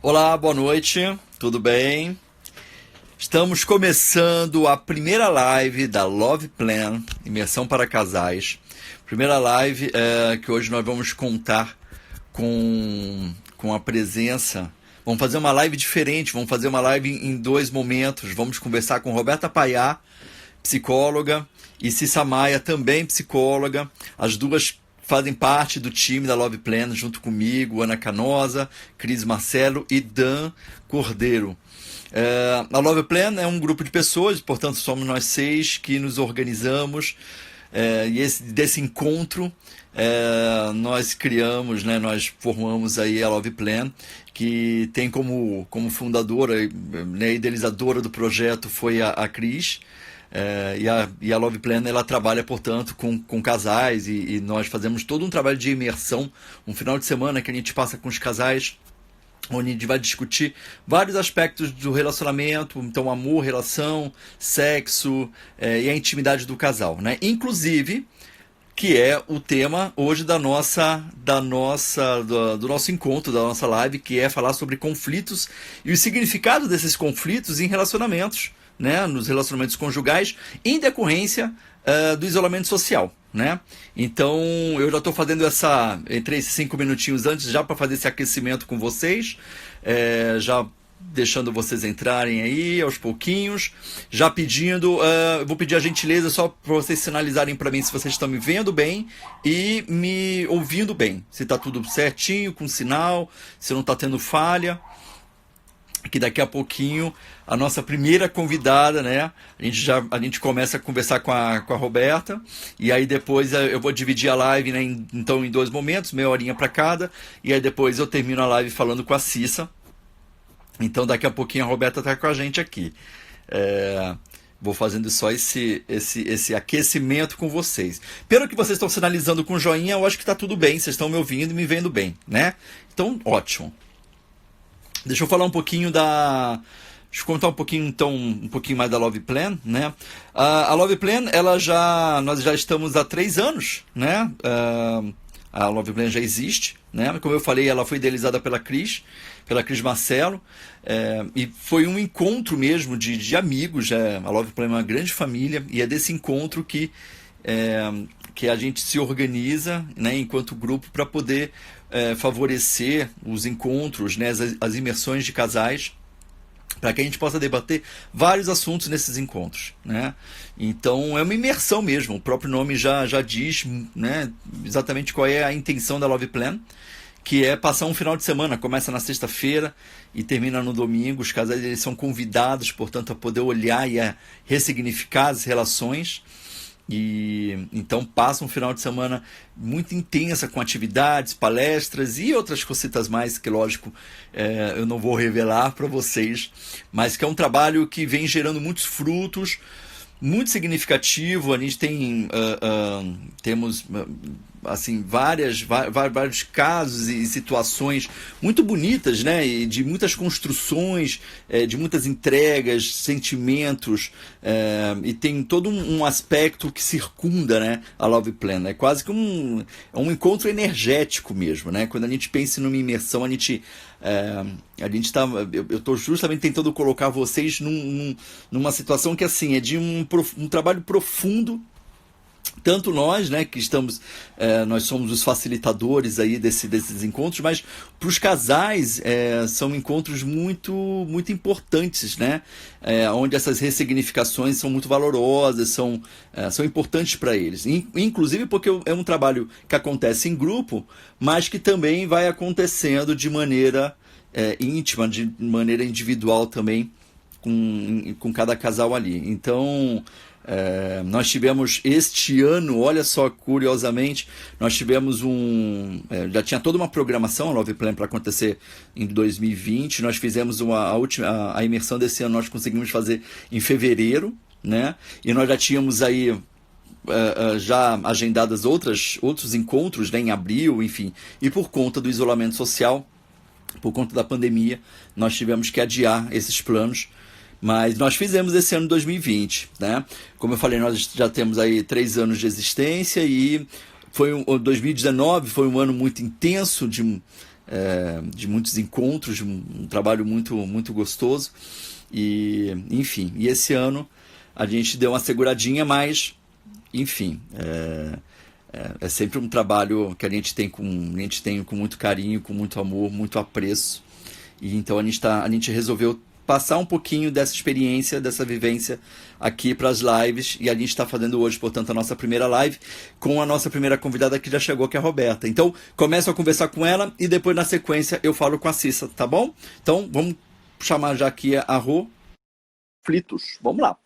Olá, boa noite, tudo bem? Estamos começando a primeira live da Love Plan, Imersão para Casais. Primeira live que hoje nós vamos contar com a presença. Vamos fazer uma live diferente, vamos fazer uma live em dois momentos. Vamos conversar com Roberta Paiá, psicóloga, e Cissa Maia, também psicóloga. As duas fazem parte do time da Love Plan, junto comigo, Ana Canosa, Cris Marcelo e Dan Cordeiro. A Love Plan é um grupo de pessoas, portanto somos nós 6 que nos organizamos, e desse encontro nós criamos, né, nós formamos aí a Love Plan, que tem como fundadora, né, idealizadora do projeto foi a Cris. E a Love Plan, ela trabalha, portanto, com casais, e nós fazemos todo um trabalho de imersão, um final de semana que a gente passa com os casais, onde a gente vai discutir vários aspectos do relacionamento, então amor, relação, sexo, e a intimidade do casal, né? Inclusive, que é o tema hoje do nosso encontro, da nossa live, que é falar sobre conflitos e o significado desses conflitos em relacionamentos, né, nos relacionamentos conjugais, em decorrência do isolamento social, né? Então eu já estou fazendo entrei esses 5 minutinhos antes já para fazer esse aquecimento com vocês, já deixando vocês entrarem aí aos pouquinhos, já pedindo, vou pedir a gentileza só para vocês sinalizarem para mim se vocês estão me vendo bem e me ouvindo bem, se está tudo certinho, com sinal, se não está tendo falha. Que daqui a pouquinho a nossa primeira convidada, né? A gente começa a conversar com a Roberta, e aí depois eu vou dividir a live, né, então em 2 momentos, meia horinha para cada, e aí depois eu termino a live falando com a Cissa. Então daqui a pouquinho a Roberta está com a gente aqui. Vou fazendo só esse aquecimento com vocês. Pelo que vocês estão sinalizando com joinha, eu acho que está tudo bem, vocês estão me ouvindo e me vendo bem, né? Então, ótimo. Deixa eu falar um pouquinho Deixa eu contar um pouquinho mais da Love Plan, né? A Love Plan, nós já estamos há 3 anos, né? A Love Plan já existe, né? Como eu falei, ela foi idealizada pela Cris Marcelo, e foi um encontro mesmo de amigos. A Love Plan é uma grande família, e é desse encontro que a gente se organiza, né, enquanto grupo, para poder favorecer os encontros, né, as imersões de casais, para que a gente possa debater vários assuntos nesses encontros, né? Então é uma imersão mesmo, o próprio nome já diz, né, exatamente qual é a intenção da Love Plan, que é passar um final de semana, começa na sexta-feira e termina no domingo. Os casais, eles são convidados, portanto, a poder olhar e a ressignificar as relações. E então passa um final de semana muito intensa, com atividades, palestras e outras cositas mais que, lógico, eu não vou revelar para vocês, mas que é um trabalho que vem gerando muitos frutos, muito significativo. A gente temos assim vários casos e situações muito bonitas, né, e de muitas construções, de muitas entregas, sentimentos, e tem todo um aspecto que circunda, né, a Love Plan. É quase que um encontro energético mesmo, né? Quando a gente pensa numa imersão, eu estou justamente tentando colocar vocês numa situação que, assim, é de um trabalho profundo. Tanto nós, né, que estamos, nós somos os facilitadores aí desses encontros, mas para os casais são encontros muito, muito importantes, né, onde essas ressignificações são muito valorosas, são importantes para eles, inclusive porque é um trabalho que acontece em grupo, mas que também vai acontecendo de maneira íntima, de maneira individual também, com cada casal ali. Então, nós tivemos este ano, olha só, curiosamente, nós tivemos já tinha toda uma programação, a Love Plan, para acontecer em 2020. Nós fizemos a imersão desse ano, nós conseguimos fazer em fevereiro, né? E nós já tínhamos aí já agendadas outros encontros, né, em abril, enfim. E por conta do isolamento social, por conta da pandemia, nós tivemos que adiar esses planos. Mas nós fizemos esse ano de 2020, né? Como eu falei, nós já temos aí 3 anos de existência, e 2019 foi um ano muito intenso, de muitos encontros, de um trabalho muito gostoso. E, enfim, e esse ano a gente deu uma seguradinha, mas, enfim, é sempre um trabalho que a gente tem com muito carinho, com muito amor, muito apreço. E então a gente resolveu passar um pouquinho dessa experiência, dessa vivência aqui para as lives. E a gente está fazendo hoje, portanto, a nossa primeira live com a nossa primeira convidada que já chegou, que é a Roberta. Então, começo a conversar com ela e depois, na sequência, eu falo com a Cissa, tá bom? Então, vamos chamar já aqui a Rô. Conflitos. Vamos lá.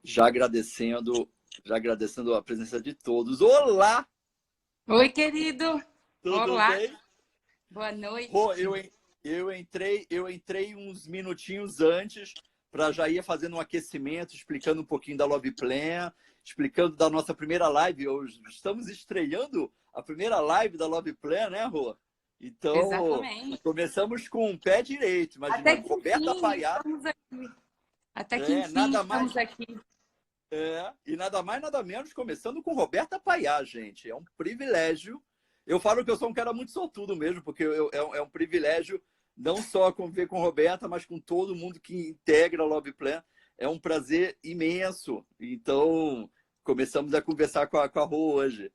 Já agradecendo a presença de todos. Olá! Oi, querido. Tudo Olá. bem? Boa noite. Pô, eu entrei uns minutinhos antes para já ir fazendo um aquecimento, explicando um pouquinho da Love Plan, explicando da nossa primeira live. Estamos estreando a primeira live da Love Plan, né, Rô? Então, exatamente. Começamos com o pé direito. Imagina, Roberta Paiá. Estamos aqui. Até que enfim estamos aqui. E nada mais, nada menos, começando com Roberta Paiá, gente. É um privilégio. Eu falo que eu sou um cara muito sortudo mesmo, porque é um privilégio não só conviver com Roberta, mas com todo mundo que integra a Love Plan. É um prazer imenso. Então, começamos a conversar com a Rô hoje.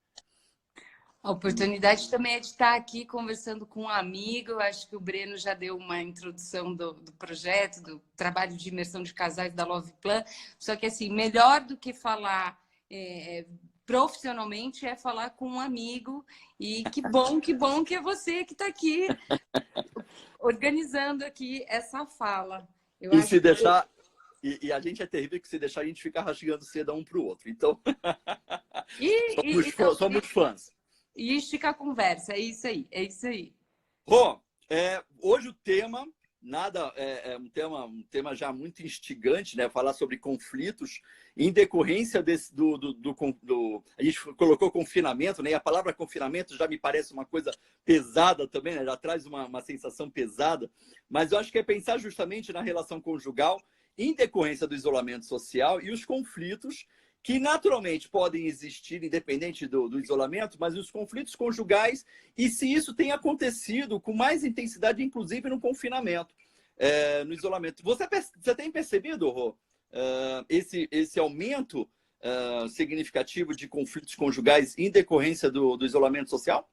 A oportunidade também é de estar aqui conversando com um amigo. Eu acho que o Breno já deu uma introdução do projeto, do trabalho de imersão de casais da Love Plan. Só que, assim, melhor do que falar profissionalmente é falar com um amigo. E que bom que é você que está aqui organizando aqui essa fala. E se deixar... E a gente é terrível que se deixar a gente fica rasgando seda um para o outro. Então, somos fãs. E estica a conversa, é isso aí. Rô, hoje o tema é um tema já muito instigante, né? Falar sobre conflitos em decorrência a gente colocou confinamento, né? E a palavra confinamento já me parece uma coisa pesada também, né? Já traz uma sensação pesada, mas eu acho que é pensar justamente na relação conjugal em decorrência do isolamento social e os conflitos que naturalmente podem existir, independente do isolamento, mas os conflitos conjugais, e se isso tem acontecido com mais intensidade, inclusive no confinamento, no isolamento. Você tem percebido, Rô, esse aumento significativo de conflitos conjugais em decorrência do isolamento social?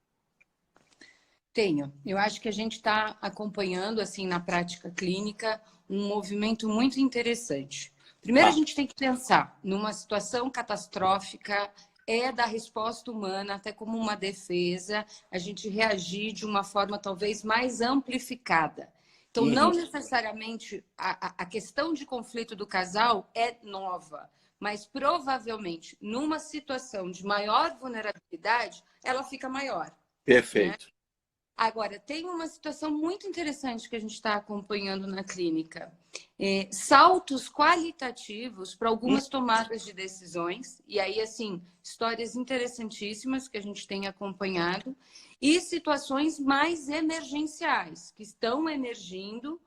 Tenho. Eu acho que a gente está acompanhando, assim, na prática clínica, um movimento muito interessante. Primeiro, a gente tem que pensar numa situação catastrófica, da resposta humana, até como uma defesa, a gente reagir de uma forma talvez mais amplificada. Então, não necessariamente a questão de conflito do casal é nova, mas provavelmente numa situação de maior vulnerabilidade, ela fica maior. Perfeito. Né? Agora, tem uma situação muito interessante que a gente está acompanhando na clínica. Saltos qualitativos para algumas tomadas de decisões. E aí, assim, histórias interessantíssimas que a gente tem acompanhado. E situações mais emergenciais, que estão emergindo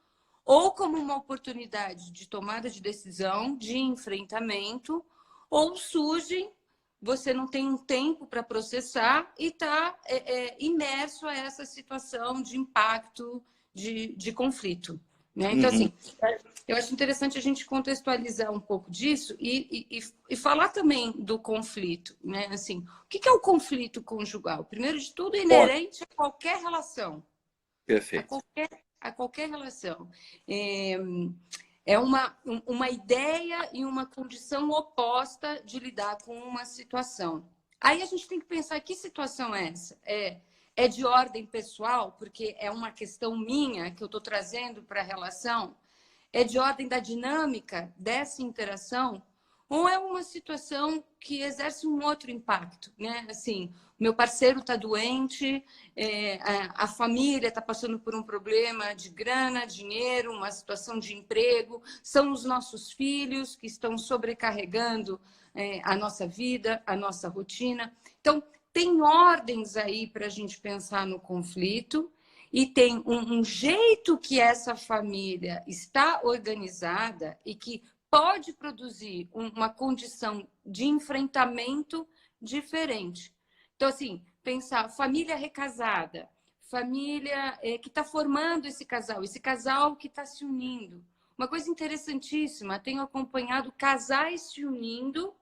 ou como uma oportunidade de tomada de decisão, de enfrentamento, ou surgem, você não tem um tempo para processar e está imerso a essa situação de impacto, de conflito. Né? Então, assim, eu acho interessante a gente contextualizar um pouco disso e falar também do conflito. Né? Assim, o que é o conflito conjugal? Primeiro de tudo, inerente a qualquer relação. Perfeito. A qualquer relação. É uma ideia e uma condição oposta de lidar com uma situação. Aí a gente tem que pensar que situação é essa? É de ordem pessoal, porque é uma questão minha que eu estou trazendo para a relação? É de ordem da dinâmica dessa interação? Ou é uma situação que exerce um outro impacto, né? Assim, meu parceiro está doente, a família está passando por um problema de grana, dinheiro, uma situação de emprego, são os nossos filhos que estão sobrecarregando a nossa vida, a nossa rotina. Então, tem ordens aí para a gente pensar no conflito e tem um jeito que essa família está organizada e que pode produzir uma condição de enfrentamento diferente. Então, assim, pensar família recasada, família que está formando esse casal que está se unindo. Uma coisa interessantíssima, tenho acompanhado casais se unindo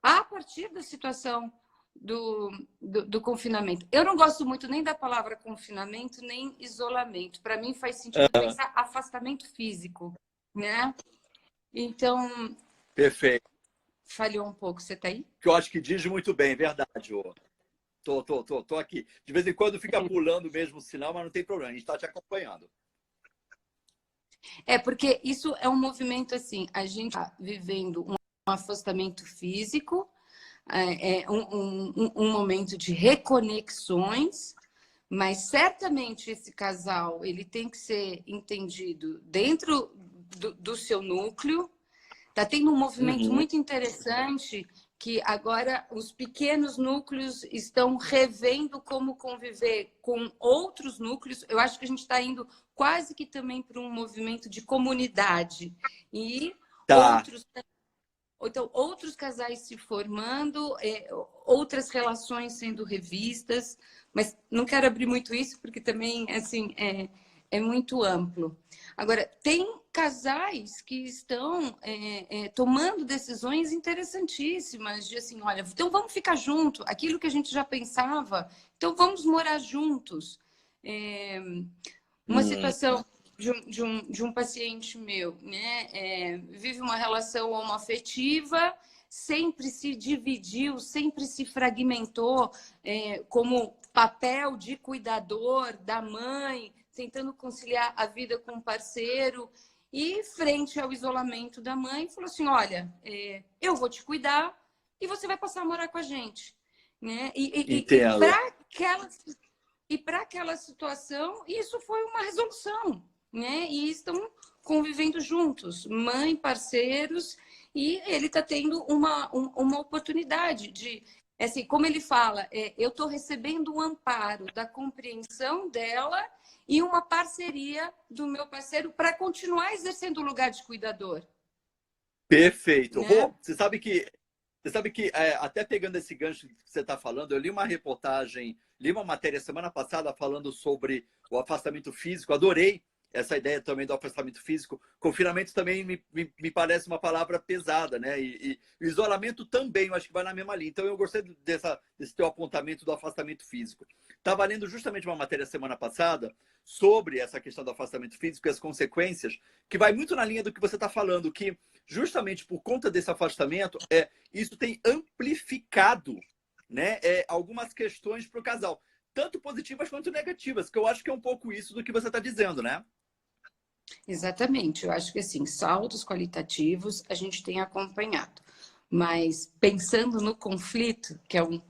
a partir da situação do confinamento. Eu não gosto muito nem da palavra confinamento, nem isolamento. Para mim faz sentido pensar afastamento físico, né? Então, Perfeito. falhou um pouco. Você está aí? Que eu acho que diz muito bem, verdade, ô. Tô aqui. De vez em quando fica pulando mesmo o sinal, mas não tem problema, a gente está te acompanhando. É, porque isso é um movimento assim, a gente está vivendo um afastamento físico, um momento de reconexões, mas certamente esse casal ele tem que ser entendido dentro do seu núcleo. Está tendo um movimento muito interessante que agora os pequenos núcleos estão revendo como conviver com outros núcleos. Eu acho que a gente está indo quase que também para um movimento de comunidade. E outros casais se formando, outras relações sendo revistas, mas não quero abrir muito isso, porque também assim, é muito amplo. Agora, tem casais que estão tomando decisões interessantíssimas, de assim, olha, então vamos ficar junto, aquilo que a gente já pensava, então vamos morar juntos. Uma situação de um paciente meu, né? Vive uma relação homoafetiva, sempre se dividiu, sempre se fragmentou como papel de cuidador da mãe, tentando conciliar a vida com o parceiro, e frente ao isolamento da mãe, falou assim, olha, eu vou te cuidar e você vai passar a morar com a gente. Né? E para aquela situação, isso foi uma resolução, né? E estão convivendo juntos, mãe, parceiros, e ele está tendo uma oportunidade de, assim, como ele fala, eu estou recebendo um amparo da compreensão dela e uma parceria do meu parceiro para continuar exercendo o lugar de cuidador. Perfeito. Né? Rô, você sabe que até pegando esse gancho que você está falando, eu li uma reportagem, li uma matéria semana passada falando sobre o afastamento físico, adorei essa ideia também do afastamento físico. Confinamento também me parece uma palavra pesada, né? E isolamento também, eu acho que vai na mesma linha. Então eu gostei desse teu apontamento do afastamento físico. Estava lendo justamente uma matéria semana passada sobre essa questão do afastamento físico e as consequências, que vai muito na linha do que você está falando, que justamente por conta desse afastamento, isso tem amplificado, né, algumas questões para o casal, tanto positivas quanto negativas, que eu acho que é um pouco isso do que você está dizendo, né? Exatamente. Eu acho que, assim, saltos qualitativos a gente tem acompanhado. Mas pensando no conflito, que é um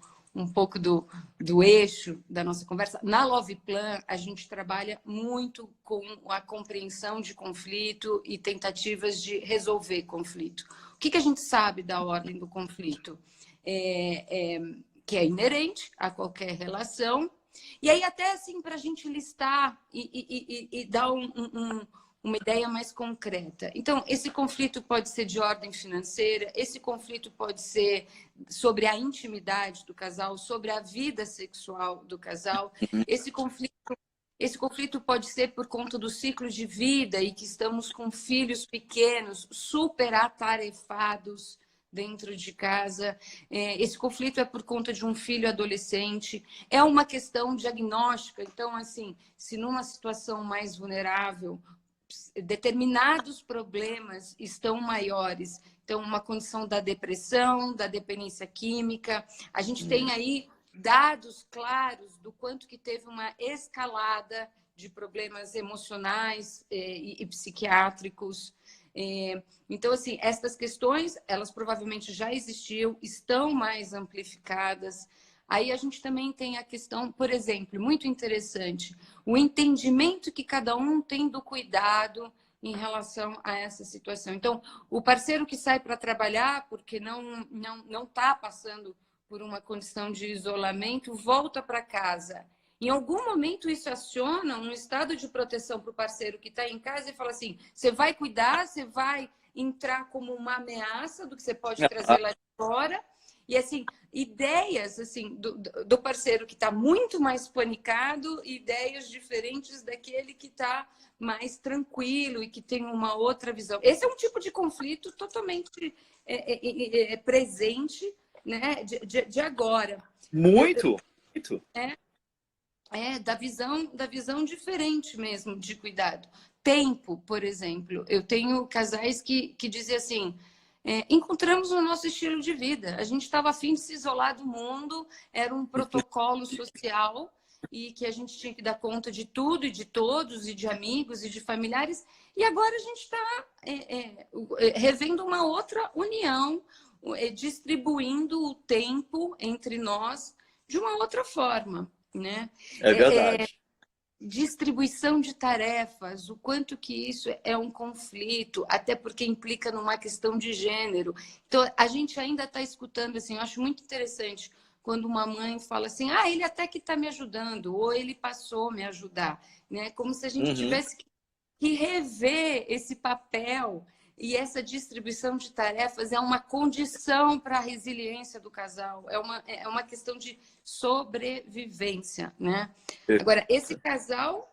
pouco do eixo da nossa conversa, na Love Plan a gente trabalha muito com a compreensão de conflito e tentativas de resolver conflito. O que a gente sabe da ordem do conflito? Que é inerente a qualquer relação. E aí até assim, para a gente listar e dar uma ideia mais concreta. Então, esse conflito pode ser de ordem financeira, esse conflito pode ser sobre a intimidade do casal, sobre a vida sexual do casal. Esse conflito pode ser por conta do ciclo de vida e que estamos com filhos pequenos, super atarefados dentro de casa. Esse conflito é por conta de um filho adolescente. É uma questão diagnóstica. Então, assim, se numa situação mais vulnerável, determinados problemas estão maiores. Então, uma condição da depressão, da dependência química. A gente tem aí dados claros do quanto que teve uma escalada de problemas emocionais e psiquiátricos. Então, assim, essas questões, elas provavelmente já existiam, estão mais amplificadas. Aí a gente também tem a questão, por exemplo, muito interessante, o entendimento que cada um tem do cuidado em relação a essa situação. Então, o parceiro que sai para trabalhar, porque não está passando por uma condição de isolamento, volta para casa. Em algum momento isso aciona um estado de proteção para o parceiro que está em casa e fala assim, você vai cuidar, você vai entrar como uma ameaça do que você pode trazer lá de fora. E assim, ideias assim do parceiro que está muito mais panicado, ideias diferentes daquele que está mais tranquilo e que tem uma outra visão. Esse é um tipo de conflito totalmente presente, né, de agora. Muito, muito. Da visão diferente mesmo de cuidado. Tempo, por exemplo. Eu tenho casais que dizem assim, encontramos o nosso estilo de vida. A gente estava a fim de se isolar do mundo, era um protocolo social e que a gente tinha que dar conta de tudo e de todos, e de amigos e de familiares. E agora a gente está revendo uma outra união, distribuindo o tempo entre nós de uma outra forma, né? É verdade. Distribuição de tarefas, o quanto que isso é um conflito, até porque implica numa questão de gênero. Então, a gente ainda está escutando, assim, eu acho muito interessante quando uma mãe fala assim, ele até que está me ajudando, ou ele passou a me ajudar, né? Como se a gente tivesse que rever esse papel. E essa distribuição de tarefas é uma condição para a resiliência do casal, é uma questão de sobrevivência, né? Agora, esse casal,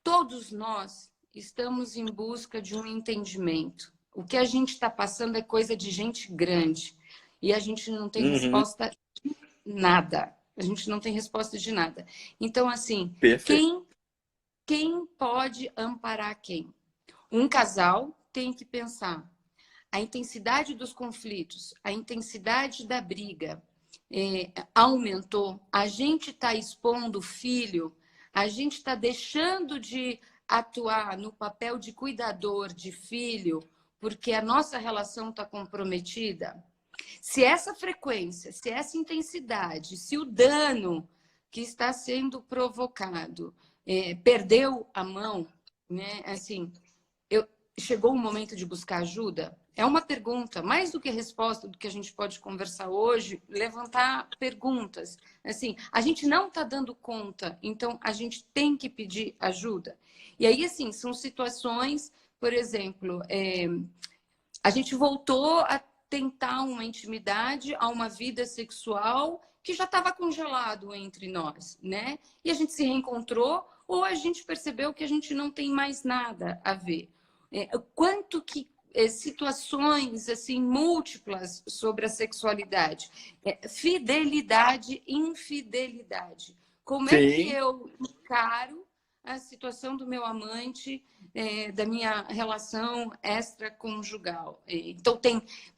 todos nós estamos em busca de um entendimento. O que a gente está passando é coisa de gente grande e a gente não tem resposta de nada. A gente não tem resposta de nada. Então, assim, Perfeito. quem pode amparar quem? Um casal tem que pensar a intensidade dos conflitos, a intensidade da briga aumentou. A gente está expondo o filho, a gente está deixando de atuar no papel de cuidador de filho, porque a nossa relação está comprometida. Se essa frequência, se essa intensidade, se o dano que está sendo provocado perdeu a mão, né? Assim, chegou o momento de buscar ajuda? É uma pergunta, mais do que resposta do que a gente pode conversar hoje, levantar perguntas. Assim, a gente não está dando conta, então a gente tem que pedir ajuda. E aí, assim, são situações, por exemplo, a gente voltou a tentar uma intimidade, a uma vida sexual que já estava congelado entre nós, né? E a gente se reencontrou ou a gente percebeu que a gente não tem mais nada a ver. Quanto que situações assim múltiplas sobre a sexualidade, fidelidade, infidelidade. Como é que Sim. eu encaro a situação do meu amante, da minha relação extraconjugal? Então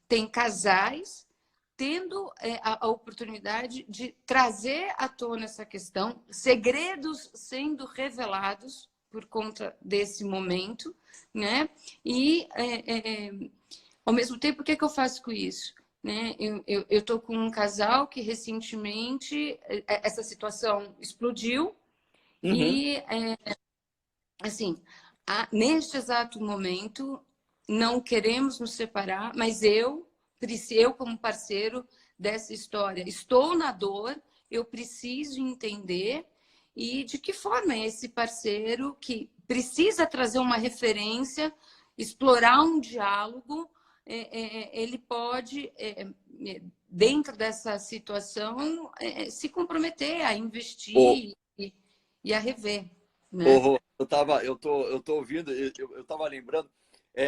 tem casais tendo a oportunidade de trazer à tona essa questão, segredos sendo revelados por conta desse momento, né? E, ao mesmo tempo, o que eu faço com isso? Né? Eu estou com um casal que recentemente essa situação explodiu e, assim, neste exato momento, não queremos nos separar, mas eu como parceiro dessa história, estou na dor, eu preciso entender e de que forma esse parceiro que precisa trazer uma referência, explorar um diálogo, ele pode, dentro dessa situação, se comprometer a investir e a rever, né? Eu tô ouvindo, eu tava lembrando,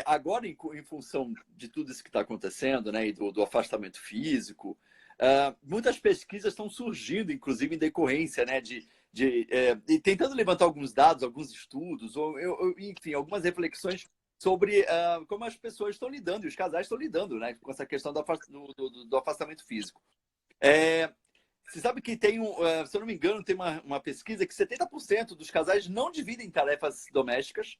agora em função de tudo isso que está acontecendo, né, e do afastamento físico, muitas pesquisas estão surgindo, inclusive em decorrência, né, e tentando levantar alguns dados, alguns estudos, enfim, algumas reflexões sobre como as pessoas estão lidando, e os casais estão lidando, né, com essa questão do afastamento físico. Você sabe que tem se eu não me engano, tem uma pesquisa que 70% dos casais não dividem tarefas domésticas.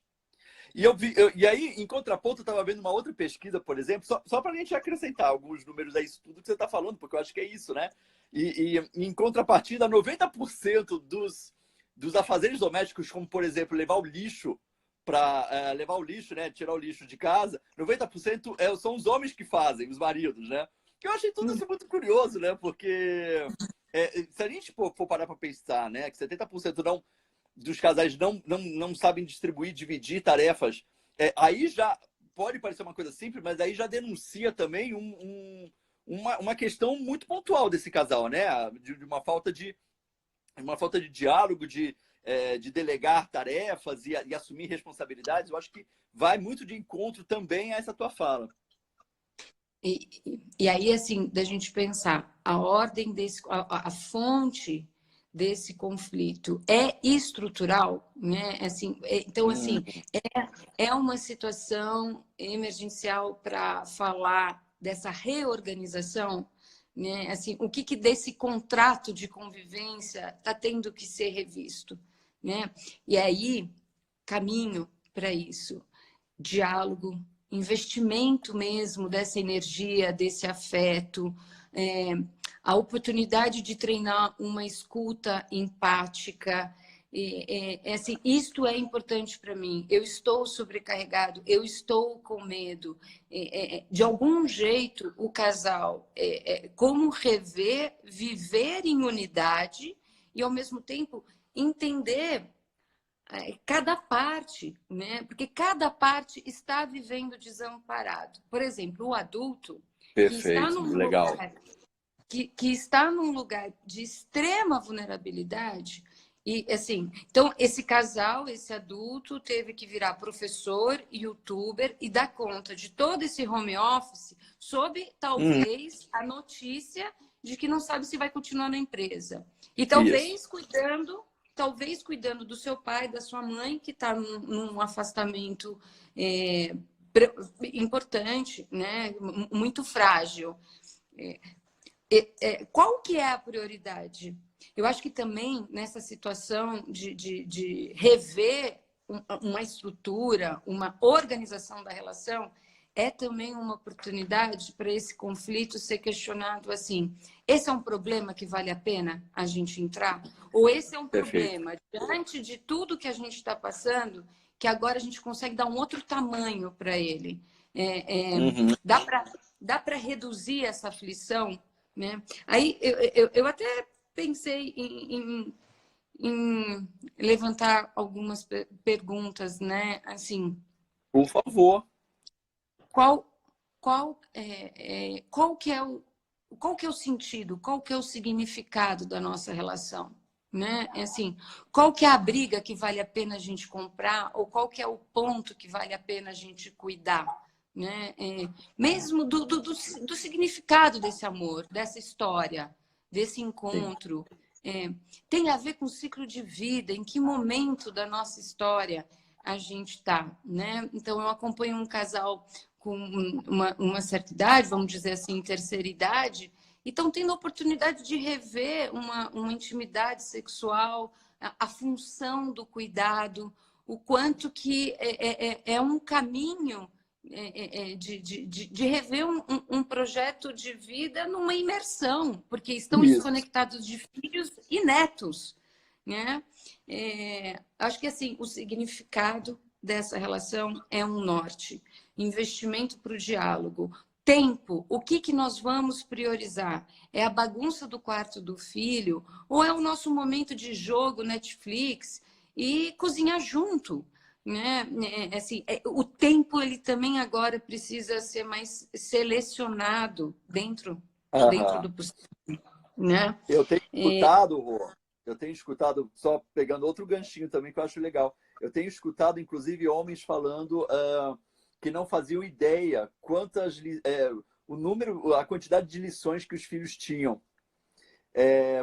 E aí, em contraponto, eu estava vendo uma outra pesquisa, por exemplo, só para a gente acrescentar alguns números a isso tudo que você está falando, porque eu acho que é isso, né? E em contrapartida, 90% dos afazeres domésticos, como, por exemplo, levar o lixo, né? Tirar o lixo de casa, 90% são os homens que fazem, os maridos, né? Eu achei tudo isso muito curioso, né? Porque se a gente for parar para pensar, né, que 70% dos casais não sabem distribuir, dividir tarefas, aí já pode parecer uma coisa simples, mas aí já denuncia também uma questão muito pontual desse casal, né? De uma falta de diálogo, de delegar tarefas e assumir responsabilidades. Eu acho que vai muito de encontro também a essa tua fala. E aí, assim, da gente pensar, a ordem a fonte desse conflito é estrutural, né? Assim, então, assim, é uma situação emergencial para falar dessa reorganização, né? Assim, o que desse contrato de convivência está tendo que ser revisto, né? E aí, caminho para isso, diálogo, investimento mesmo dessa energia, desse afeto, a oportunidade de treinar uma escuta empática. Assim, isto é importante para mim. Eu estou sobrecarregado, eu estou com medo. De algum jeito, o casal, como rever, viver em unidade e, ao mesmo tempo, entender cada parte, né? Porque cada parte está vivendo desamparado. Por exemplo, o adulto que está Perfeito, num legal. lugar que está num lugar de extrema vulnerabilidade e assim, então esse casal, esse adulto teve que virar professor, youtuber e dar conta de todo esse home office sob talvez a notícia de que não sabe se vai continuar na empresa. E talvez cuidando do seu pai, da sua mãe, que está num afastamento importante, né? Muito frágil. Qual que é a prioridade? Eu acho que também nessa situação de rever uma estrutura, uma organização da relação, é também uma oportunidade para esse conflito ser questionado assim: esse é um problema que vale a pena a gente entrar? Ou esse é um problema, diante de tudo que a gente está passando, que agora a gente consegue dar um outro tamanho para ele? Dá para reduzir essa aflição? Né? Aí eu até pensei em levantar algumas perguntas, né? Assim, por favor. Qual, qual que é o sentido, qual que é o significado da nossa relação? Né? Assim, qual que é a briga que vale a pena a gente comprar ou qual que é o ponto que vale a pena a gente cuidar? Né? Mesmo do significado desse amor, dessa história, desse encontro. Tem a ver com o ciclo de vida, em que momento da nossa história a gente está. Né? Então, eu acompanho um casal com uma certa idade, vamos dizer assim, terceira idade, e estão tendo a oportunidade de rever uma intimidade sexual, a função do cuidado, o quanto que é um caminho de rever um projeto de vida numa imersão, porque estão desconectados de filhos e netos. Né? Acho que assim, o significado dessa relação é um norte. Investimento para o diálogo. Tempo, o que nós vamos priorizar? É a bagunça do quarto do filho ou é o nosso momento de jogo, Netflix e cozinhar junto? Né? Assim, o tempo ele também agora precisa ser mais selecionado dentro do possível. Né? Eu tenho escutado, só pegando outro ganchinho também que eu acho legal. Eu tenho escutado, inclusive, homens falando que não faziam ideia a quantidade de lições que os filhos tinham.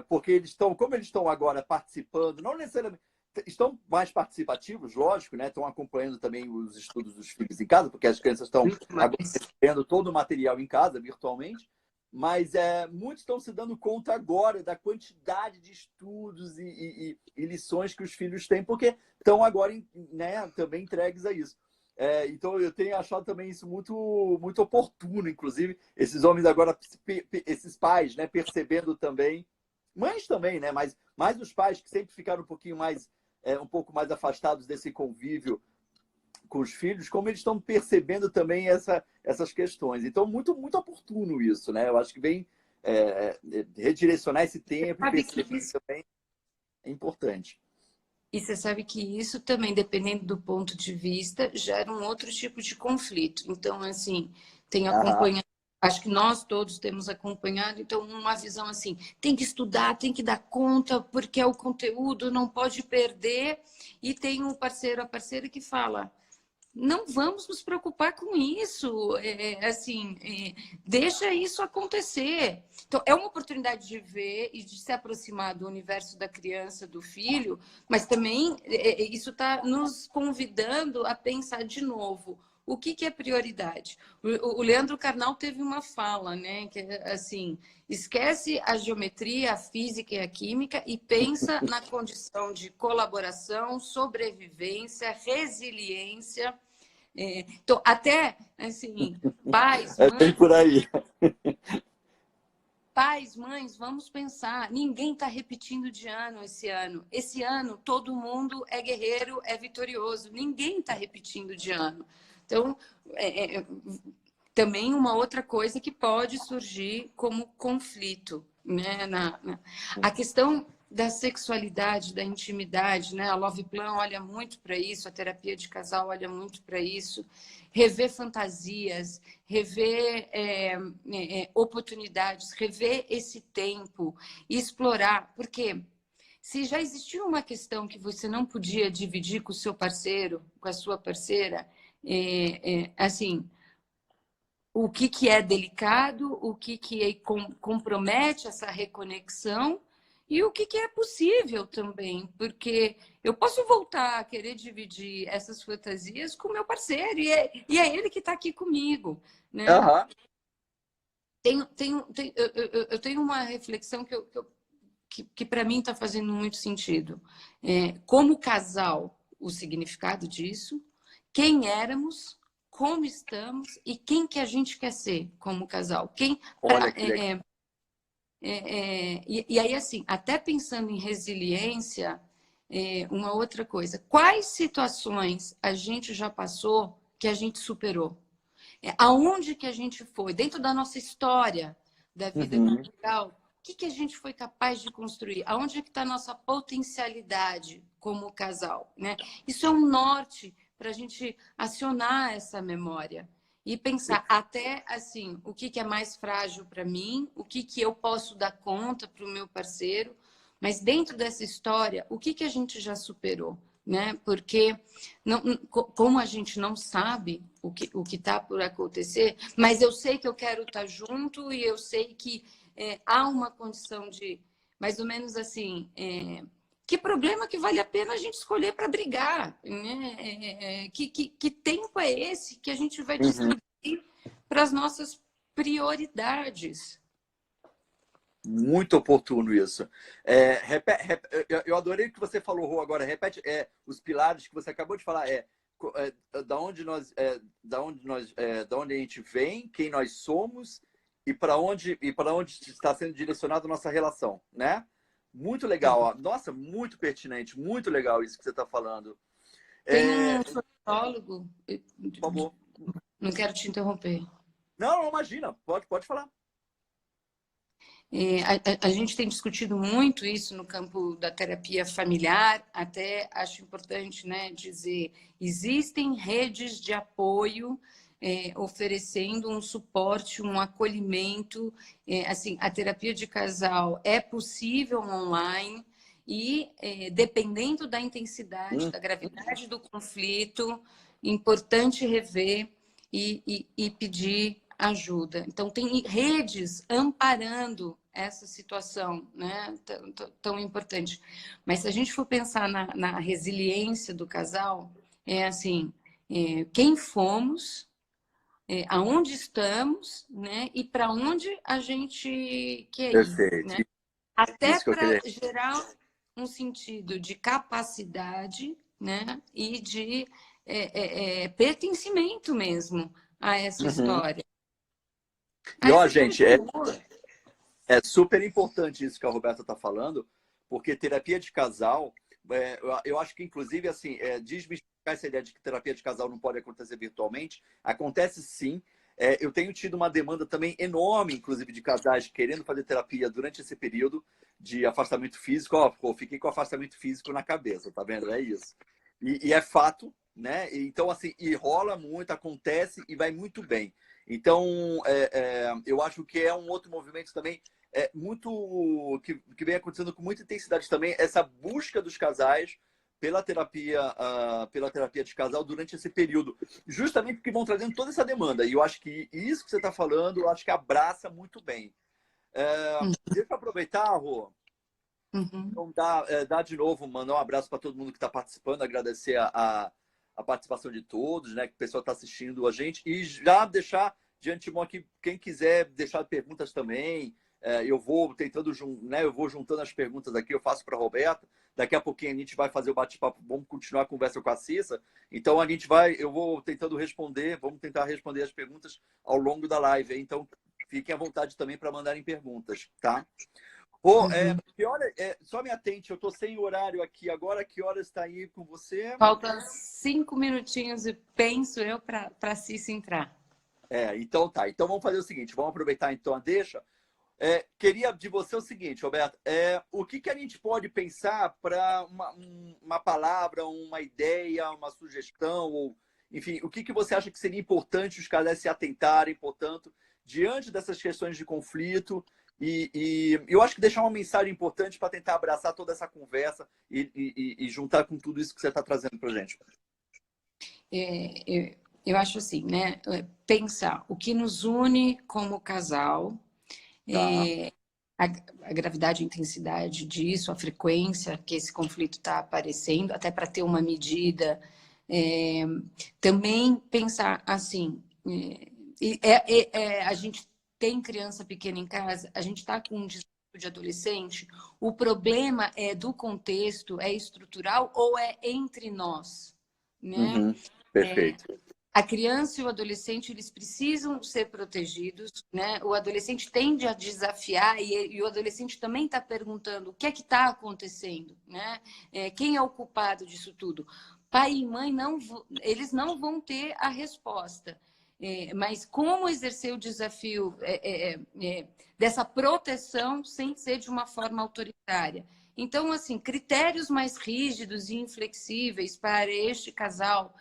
Porque como eles estão agora participando, não necessariamente estão mais participativos, lógico, né? Estão acompanhando também os estudos dos filhos em casa, porque as crianças estão agora recebendo todo o material em casa, virtualmente. Mas muitos estão se dando conta agora da quantidade de estudos e lições que os filhos têm, porque estão agora né, também entregues a isso. Então, eu tenho achado também isso muito, muito oportuno, inclusive, esses homens agora, esses pais, né, percebendo também, mães também, né, mas mais os pais que sempre ficaram um pouco mais afastados desse convívio com os filhos, como eles estão percebendo também essas questões. Então, muito, muito oportuno isso, né? Eu acho que vem redirecionar esse tempo e perceber isso também é importante. E você sabe que isso também, dependendo do ponto de vista, gera um outro tipo de conflito. Então, assim, tem Aham. acompanhado, acho que nós todos temos acompanhado, então, uma visão assim, tem que estudar, tem que dar conta, porque é o conteúdo, não pode perder. E tem um parceiro, a parceira que fala, não vamos nos preocupar com isso, deixa isso acontecer. Então, é uma oportunidade de ver e de se aproximar do universo da criança, do filho, mas também isso está nos convidando a pensar de novo. O que é prioridade? O Leandro Carnal teve uma fala, né? Que assim, esquece a geometria, a física e a química e pensa na condição de colaboração, sobrevivência, resiliência. Então, até assim, pais, É bem mães, por aí. pais, mães, vamos pensar. Ninguém está repetindo de ano esse ano. Esse ano todo mundo é guerreiro, é vitorioso. Ninguém está repetindo de ano. Então, também uma outra coisa que pode surgir como conflito, né? A questão da sexualidade, da intimidade, né? A Love Plan olha muito para isso, a terapia de casal olha muito para isso. Rever fantasias, rever oportunidades, rever esse tempo, explorar, porque se já existia uma questão que você não podia dividir com o seu parceiro, com a sua parceira, assim, o que é delicado, o que compromete essa reconexão e o que é possível também, porque eu posso voltar a querer dividir essas fantasias com o meu parceiro e é ele que está aqui comigo, né? Aham. Eu tenho uma reflexão que para mim está fazendo muito sentido. Como casal, o significado disso, quem éramos, como estamos e quem que a gente quer ser como casal. Olha que legal. E aí, assim, até pensando em resiliência, uma outra coisa. Quais situações a gente já passou que a gente superou? Aonde que a gente foi? Dentro da nossa história da vida Uhum. conjugal, o que a gente foi capaz de construir? Aonde é que está a nossa potencialidade como casal? Né? Isso é um norte para a gente acionar essa memória e pensar até assim, o que é mais frágil para mim, o que eu posso dar conta para o meu parceiro, mas dentro dessa história, o que a gente já superou? Né? Porque como a gente não sabe o que está por acontecer, mas eu sei que eu quero estar junto e eu sei que há uma condição de, mais ou menos assim, que problema que vale a pena a gente escolher para brigar? Né? Que tempo é esse que a gente vai Uhum. distribuir para as nossas prioridades? Muito oportuno isso. Eu adorei o que você falou, Rô, agora. Repete os pilares que você acabou de falar. Da onde a gente vem, quem nós somos e para onde está sendo direcionada a nossa relação, né? Muito legal. Ó. Nossa, muito pertinente, muito legal isso que você está falando. Tem um sociólogo, Por favor. não quero te interromper. Não, imagina, pode falar. A gente tem discutido muito isso no campo da terapia familiar, até acho importante, né, dizer, existem redes de apoio oferecendo um suporte, um acolhimento, assim, a terapia de casal é possível online e, dependendo da intensidade, da gravidade do conflito, importante rever e pedir ajuda. Então, tem redes amparando essa situação, né, tão importante. Mas se a gente for pensar na resiliência do casal, é assim, quem fomos, aonde estamos, né, e para onde a gente quer ir, Perfeito. né? Até Isso que eu para queria. gerar um sentido de capacidade, né, e de pertencimento mesmo a essa Uhum. história. E ó, Essa gente, cultura. é super importante isso que a Roberta está falando, porque terapia de casal, eu acho que, inclusive, assim, desmistificar essa ideia de que terapia de casal não pode acontecer virtualmente, acontece sim. eu tenho tido uma demanda também enorme, inclusive, de casais querendo fazer terapia durante esse período de afastamento físico. Ó, pô, fiquei com afastamento físico na cabeça, tá vendo? É isso. E é fato, né? Então, assim, e rola muito, acontece e vai muito bem. Então, eu acho que é um outro movimento também muito que vem acontecendo com muita intensidade também, essa busca dos casais pela terapia de casal durante esse período, justamente porque vão trazendo toda essa demanda. E eu acho que isso que você está falando, eu acho que abraça muito bem. Deixa eu aproveitar, Rô. Uhum. Então, dar de novo, mandar um abraço para todo mundo que está participando, agradecer a participação de todos, né? Que o pessoal está assistindo a gente. E já deixar de antemão aqui, quem quiser deixar perguntas também, eu vou tentando, né? Eu vou juntando as perguntas aqui, eu faço para a Roberta. Daqui a pouquinho a gente vai fazer o bate-papo, vamos continuar a conversa com a Cissa. Então eu vou tentando responder, vamos tentar responder as perguntas ao longo da live. Então, fiquem à vontade também para mandarem perguntas, tá? Pô, só me atente, eu estou sem horário aqui agora. Que horas está aí com você? Faltam 5 minutinhos e penso eu para a Cissa entrar. Então tá. Então vamos fazer o seguinte, vamos aproveitar então a deixa. Queria de você o seguinte, Roberto, o que a gente pode pensar para uma palavra, uma ideia, uma sugestão, ou enfim, o que você acha que seria importante os casais se atentarem, portanto, diante dessas questões de conflito? E eu acho que deixar uma mensagem importante para tentar abraçar toda essa conversa e juntar com tudo isso que você está trazendo para a gente. Eu acho assim, né? Pensar o que nos une como casal, a gravidade e intensidade disso, a frequência que esse conflito está aparecendo, até para ter uma medida. Também pensar assim, a gente tem criança pequena em casa, a gente está com um desafio de adolescente, o problema é do contexto, é estrutural ou é entre nós, né? Uhum, perfeito. A criança e o adolescente, eles precisam ser protegidos, né? O adolescente tende a desafiar e o adolescente também está perguntando o que é que está acontecendo, né? Quem é o culpado disso tudo? Pai e mãe, eles não vão ter a resposta. Mas como exercer o desafio dessa proteção sem ser de uma forma autoritária? Então, assim, critérios mais rígidos e inflexíveis para este casal.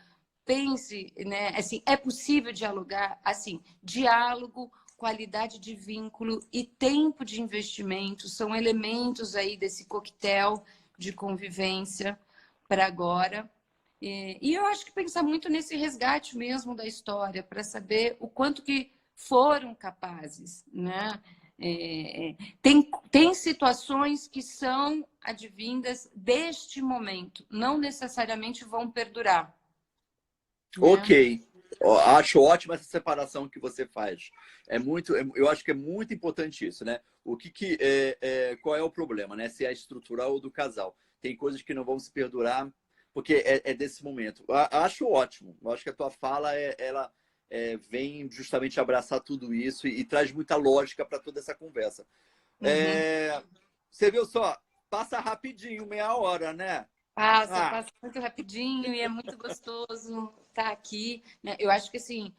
Pense, né? Assim, é possível dialogar? Assim, diálogo, qualidade de vínculo e tempo de investimento são elementos aí desse coquetel de convivência para agora. E eu acho que pensar muito nesse resgate mesmo da história, para saber o quanto que foram capazes, né? Tem situações que são advindas deste momento, não necessariamente vão perdurar. Ok. Acho ótima essa separação que você faz. Eu acho que é muito importante isso, né? Qual é o problema, né? Se é estrutural ou do casal. Tem coisas que não vão se perdurar porque é desse momento. Acho ótimo. Eu acho que a tua fala ela vem justamente abraçar tudo isso e traz muita lógica para toda essa conversa. Você viu só? Passa rapidinho, meia hora, né? Passa muito rapidinho e é muito gostoso estar aqui, né? Eu acho que assim,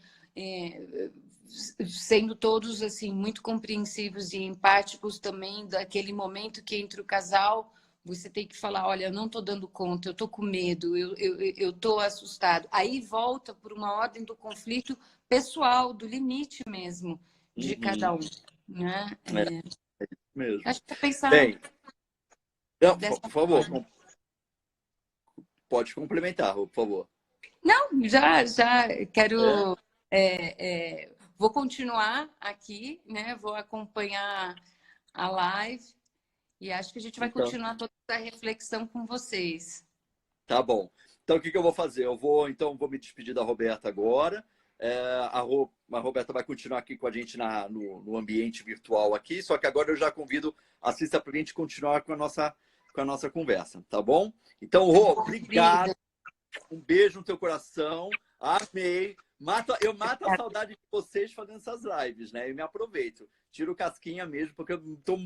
sendo todos assim muito compreensivos e empáticos também daquele momento que entre o casal você tem que falar, olha, eu não estou dando conta, eu estou com medo, eu estou assustado. Aí volta por uma ordem do conflito pessoal, do limite mesmo de cada um, né? Mesmo. Acho que é pensar Bem, não, dessa por favor, forma. pode complementar, por favor. Não, já quero. Vou continuar aqui, né? Vou acompanhar a live e acho que a gente vai continuar toda essa reflexão com vocês. Tá bom. Então, o que eu vou fazer? Vou me despedir da Roberta agora. A Roberta vai continuar aqui com a gente no ambiente virtual aqui, só que agora eu já convido a Cissa para a gente continuar com a nossa conversa, tá bom? Então, Rô, obrigado. Um beijo no teu coração. Amei. Eu mato a saudade de vocês fazendo essas lives, né? Eu me aproveito. Tiro casquinha mesmo, porque eu tô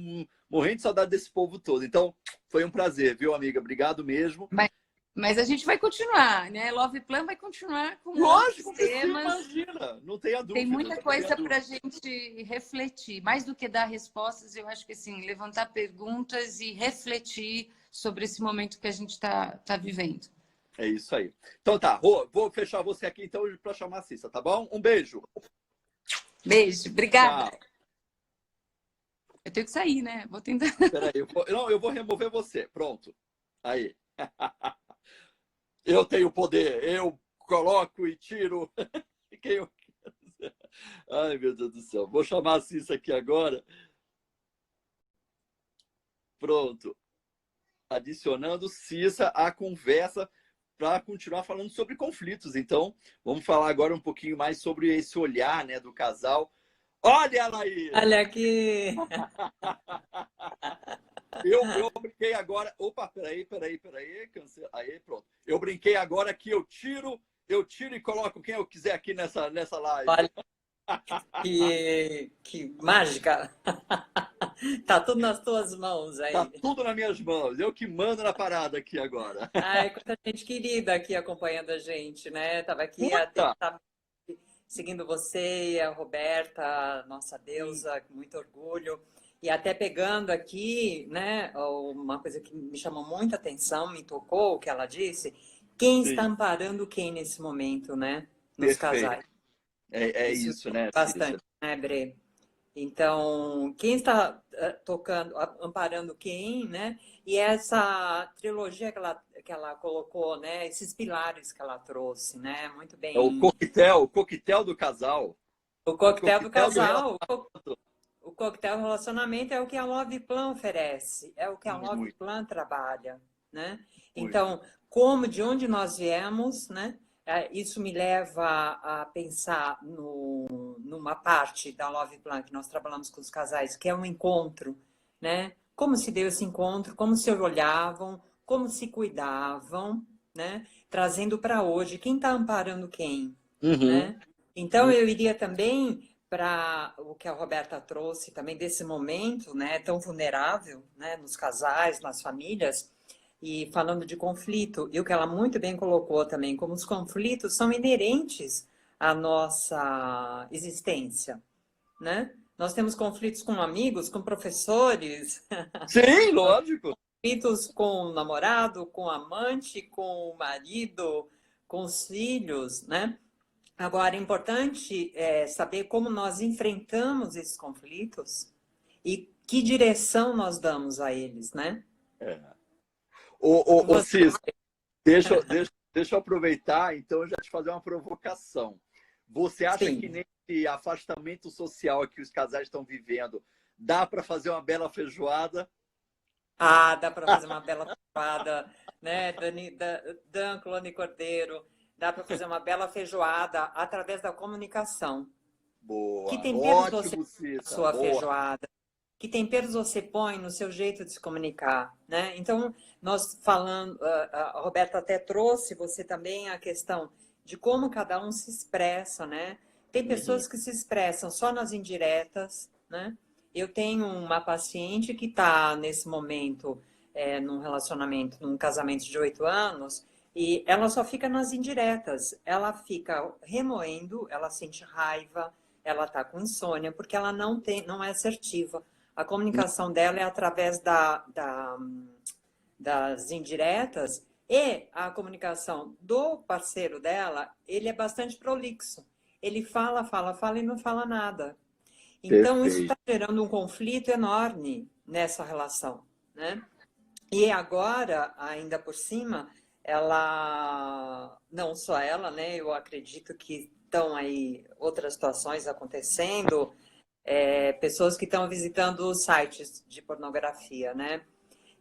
morrendo de saudade desse povo todo. Então, foi um prazer, viu, amiga? Obrigado mesmo. Mas a gente vai continuar, né? Love Plan vai continuar com Lógico outros que sim, temas. imagina, não tenha dúvida. Tem muita não coisa tenha para a dúvida. gente refletir. Mais do que dar respostas, eu acho que assim, levantar perguntas e refletir sobre esse momento que a gente tá vivendo. É isso aí. Então tá, Rô, vou fechar você aqui então para chamar a Cissa, tá bom? Um beijo. Beijo, obrigada. Tchau. Eu tenho que sair, né? Vou tentar. Peraí, eu vou remover você. Pronto. Aí. Eu tenho poder. Eu coloco e tiro. Quem eu quero. Ai, meu Deus do céu. Vou chamar a Cissa aqui agora. Pronto. Adicionando Cissa à conversa para continuar falando sobre conflitos. Então, vamos falar agora um pouquinho mais sobre esse olhar, né, do casal. Olha ela aí! Olha aqui! Eu brinquei agora. Opa, peraí. Cancela. Aí, pronto. Eu brinquei agora que eu tiro e coloco quem eu quiser aqui nessa live. Olha que mágica! Tá tudo nas tuas mãos aí. Tá tudo nas minhas mãos. Eu que mando na parada aqui agora. Ai, quanta gente querida aqui acompanhando a gente, né? Tava aqui seguindo você, a Roberta, nossa deusa, com muito orgulho. E até pegando aqui, né, uma coisa que me chamou muita atenção, me tocou, o que ela disse, quem Sim. está amparando quem nesse momento, né? Nos Perfeito. casais. É isso, né? Bastante, né, Bre? Então, quem está amparando quem, né? E essa trilogia que ela colocou, né? Esses pilares que ela trouxe, né? Muito bem. É o coquetel do casal. O coquetel do casal. O coquetel relacionamento é o que a Love Plan oferece, é o que a Love Plan trabalha, né? Então, de onde nós viemos, né? Isso me leva a pensar numa parte da Love Plan que nós trabalhamos com os casais, que é um encontro, né? Como se deu esse encontro, como se olhavam, como se cuidavam, né? Trazendo para hoje quem está amparando quem, né? Então, eu iria também para o que a Roberta trouxe também desse momento, né, tão vulnerável, né, nos casais, nas famílias, e falando de conflito, e o que ela muito bem colocou também, como os conflitos são inerentes à nossa existência, né? Nós temos conflitos com amigos, com professores. Sim, lógico. Conflitos com o namorado, com o amante, com o marido, com os filhos, né? Agora, é importante saber como nós enfrentamos esses conflitos e que direção nós damos a eles, né? Ô Cis, deixa eu aproveitar, então, já te fazer uma provocação. Você acha Sim. que nesse afastamento social que os casais estão vivendo, dá para fazer uma bela feijoada? Ah, dá para fazer uma bela feijoada, né? Dan Clone Cordeiro. Dá para fazer uma bela feijoada através da comunicação. Boa. Que temperos você Ótimo, põe na Cissa. sua Boa. feijoada? Que temperos você põe no seu jeito de se comunicar, né? Então, nós falando, a Roberta até trouxe você também a questão de como cada um se expressa, né? Tem pessoas que se expressam só nas indiretas, né? Eu tenho uma paciente que está nesse momento num relacionamento, num casamento de 8 anos, e ela só fica nas indiretas. Ela fica remoendo, ela sente raiva, ela está com insônia, porque ela não é assertiva. A comunicação dela é através das indiretas, e a comunicação do parceiro dela, ele é bastante prolixo. Ele fala e não fala nada. Então, isso está gerando um conflito enorme nessa relação, né? E agora, ainda por cima, ela, não só ela, né? Eu acredito que estão aí outras situações acontecendo, pessoas que estão visitando os sites de pornografia, né?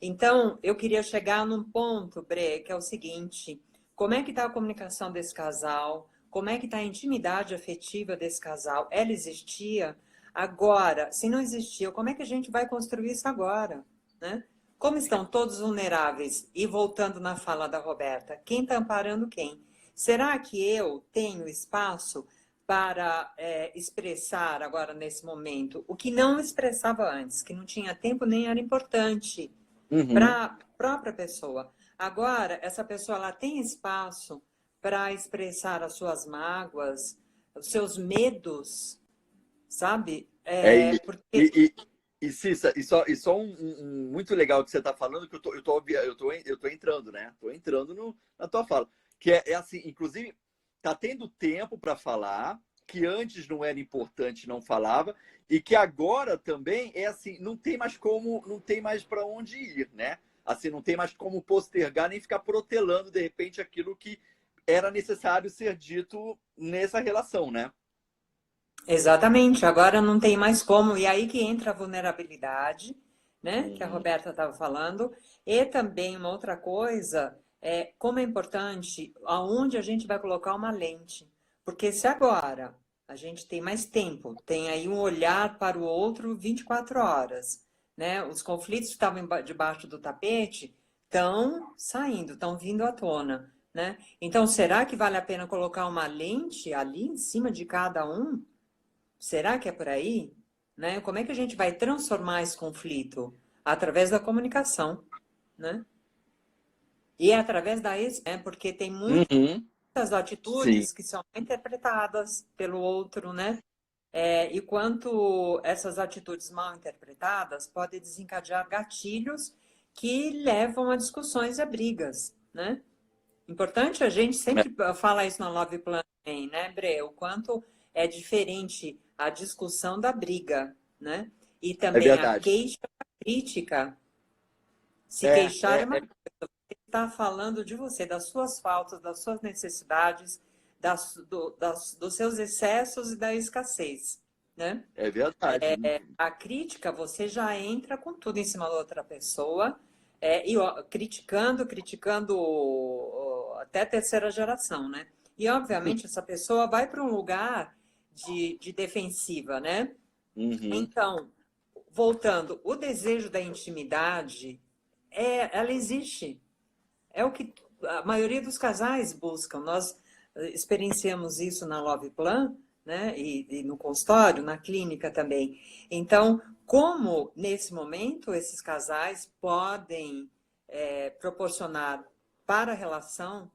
Então, eu queria chegar num ponto, Bre, que é o seguinte: como é que está a comunicação desse casal? Como é que está a intimidade afetiva desse casal? Ela existia? Agora, se não existia, como é que a gente vai construir isso agora, né? Como estão todos vulneráveis? E voltando na fala da Roberta, quem está amparando quem? Será que eu tenho espaço para expressar agora, nesse momento, o que não expressava antes, que não tinha tempo nem era importante para a própria pessoa? Agora, essa pessoa ela tem espaço para expressar as suas mágoas, os seus medos, sabe? É, Porque Cissa, e só muito legal que você está falando, que eu tô entrando, né? Tô entrando na tua fala. Que é assim, inclusive, tá tendo tempo para falar, que antes não era importante, não falava, e que agora também é assim, não tem mais para onde ir, né? Assim, não tem mais como postergar nem ficar protelando de repente aquilo que era necessário ser dito nessa relação, né? exatamente, agora não tem mais como. E aí que entra a vulnerabilidade, né? Que a Uhum. Roberta estava falando. E também uma outra coisa é como é importante aonde a gente vai colocar uma lente. Porque se agora a gente tem mais tempo, tem aí um olhar para o outro 24 horas, né? Os conflitos que estavam debaixo do tapete estão saindo, estão vindo à tona, né? Então, será que vale a pena colocar uma lente ali em cima de cada um? Será que é por aí? Né? Como é que a gente vai transformar esse conflito? Através da comunicação, né? E é através né? Porque tem muitas Uhum. Sim. atitudes que são interpretadas pelo outro, né? E quanto essas atitudes mal interpretadas podem desencadear gatilhos que levam a discussões e a brigas, né? Importante a gente sempre fala isso na Love Plan também, né, Bre? O quanto é diferente a discussão da briga, né? E É também a verdade. queixa, a crítica. Se É, queixar é é, uma é, coisa, você está falando de você, das suas faltas, das suas necessidades, dos seus excessos e da escassez, né? é verdade. A crítica, você já entra com tudo em cima da outra pessoa, criticando até a terceira geração, né? E, obviamente, essa pessoa vai para um lugar de defensiva, né? Uhum. Então, voltando, o desejo da intimidade, ela existe. É o que a maioria dos casais buscam. Nós experienciamos isso na Love Plan, né? E no consultório, na clínica também. Então, como nesse momento esses casais podem proporcionar para a relação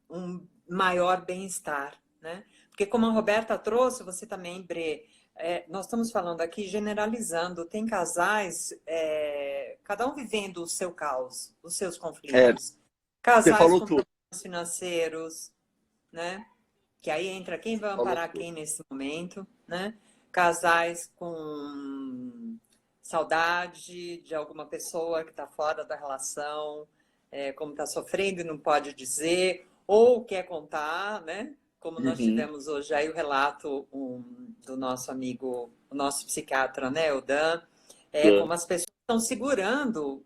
um maior bem-estar, né? Porque como a Roberta trouxe, você também, Bre, nós estamos falando aqui generalizando, tem casais, cada um vivendo o seu caos, os seus É, conflitos. você Casais falou com tudo. problemas financeiros, né? Que aí entra quem vai Falou amparar tudo. quem nesse momento, né? Casais com saudade de alguma pessoa que está fora da relação, como está sofrendo e não pode dizer, ou quer contar, né? Como nós Uhum. tivemos hoje aí o relato do nosso amigo, o nosso psiquiatra, né, o Dan, É, como as pessoas estão segurando,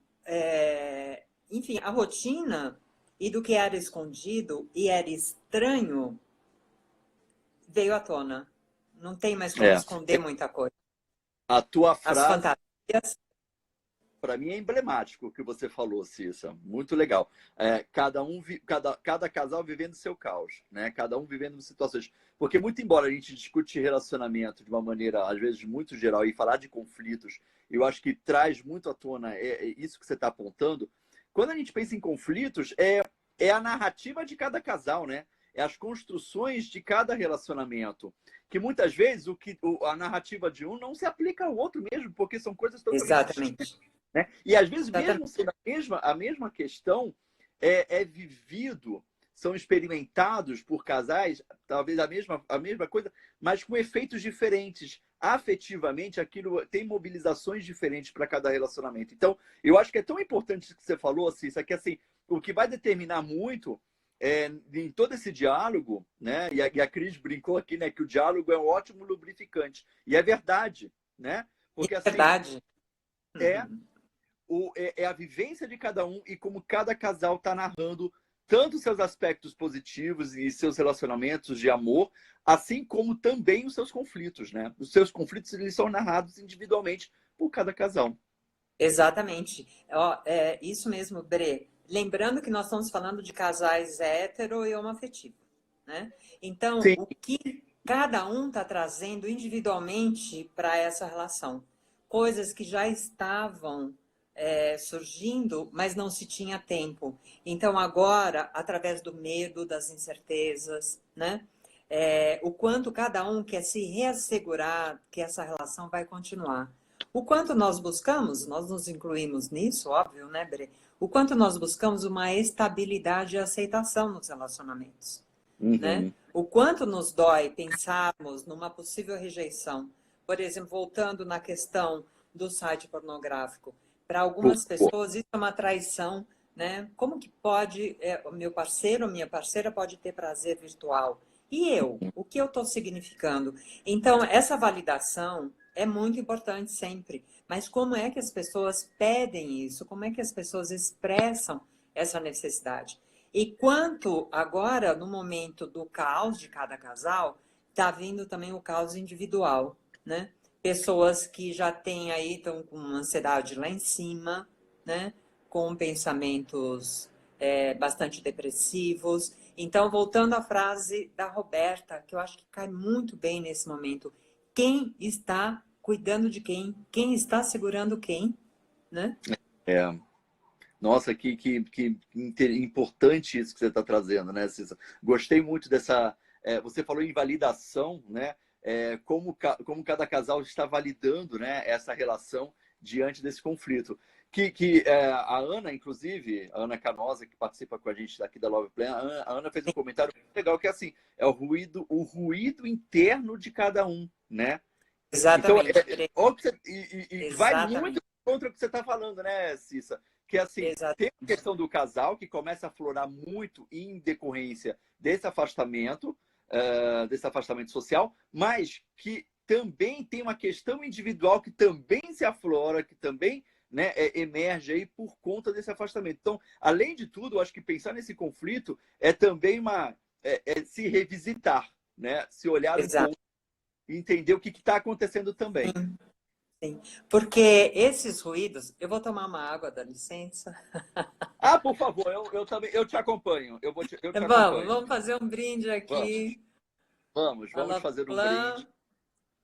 enfim, a rotina e do que era escondido e era estranho veio à tona. Não tem mais como é. esconder muita coisa. A tua As frase, fantasias. para mim, é emblemático o que você falou, Cissa. Muito legal. Cada casal vivendo seu caos, né? Cada um vivendo situações. Porque, muito embora a gente discute relacionamento de uma maneira, às vezes, muito geral e falar de conflitos, eu acho que traz muito à tona isso que você está apontando. Quando a gente pensa em conflitos, é a narrativa de cada casal, né? É as construções de cada relacionamento. Que muitas vezes a narrativa de um não se aplica ao outro mesmo, porque são coisas totalmente distintas, Exatamente. né? E às vezes, mesmo Exatamente. sendo a mesma questão, vivido, são experimentados por casais, talvez a mesma coisa, mas com efeitos diferentes. Afetivamente, aquilo tem mobilizações diferentes para cada relacionamento. Então, eu acho que é tão importante o que você falou, Cissa, que assim, o que vai determinar muito em todo esse diálogo, né? E a Cris brincou aqui, né? Que o diálogo é um ótimo lubrificante. E é verdade, né? É Porque assim, verdade. é é a vivência de cada um e como cada casal está narrando tanto seus aspectos positivos e seus relacionamentos de amor, assim como também os seus conflitos, né? Os seus conflitos eles são narrados individualmente por cada casal. Exatamente. Ó, isso mesmo, Bre. Lembrando que nós estamos falando de casais hétero e homoafetivos, né? Então, Sim. o que cada um está trazendo individualmente para essa relação? Coisas que já estavam surgindo, mas não se tinha tempo. Então, agora, através do medo, das incertezas, né? O quanto cada um quer se reassegurar que essa relação vai continuar. O quanto nós buscamos, nós nos incluímos nisso, óbvio, né, Bre? O quanto nós buscamos uma estabilidade e aceitação nos relacionamentos, né? O quanto nos dói pensarmos numa possível rejeição. Por exemplo, voltando na questão do site pornográfico. Para algumas pessoas, isso é uma traição, né? Como que pode, o meu parceiro ou minha parceira pode ter prazer virtual? E eu? O que eu estou significando? Então, essa validação é muito importante sempre. Mas como é que as pessoas pedem isso? Como é que as pessoas expressam essa necessidade? E quanto agora, no momento do caos de cada casal, está vindo também o caos individual, né? Pessoas que já têm aí, estão com ansiedade lá em cima, né? Com pensamentos bastante depressivos. Então, voltando à frase da Roberta, que eu acho que cai muito bem nesse momento. Quem está cuidando de quem? Quem está segurando quem? Né? Nossa, que importante isso que você está trazendo, né, Cissa? Gostei muito dessa... você falou em validação, né? Como cada casal está validando, né, essa relação diante desse conflito. A Ana, inclusive, a Ana Canosa, que participa com a gente daqui da Love Plan, a Ana fez um comentário muito legal, que é assim, é o ruído interno de cada um, né? Exatamente. Então, vai muito contra o que você está falando, né, Cissa? Que assim, tem a questão do casal que começa a aflorar muito em decorrência desse afastamento social, mas que também tem uma questão individual que também se aflora, que também, né, emerge aí por conta desse afastamento. Então, além de tudo, eu acho que pensar nesse conflito é também se revisitar, né? Se olhar um pouco e entender o que está acontecendo também. Sim. Porque esses ruídos... Eu vou tomar uma água, dá licença. Ah, por favor, eu te acompanho. Eu te acompanho. Vamos fazer um brinde aqui. Vamos fazer um brinde.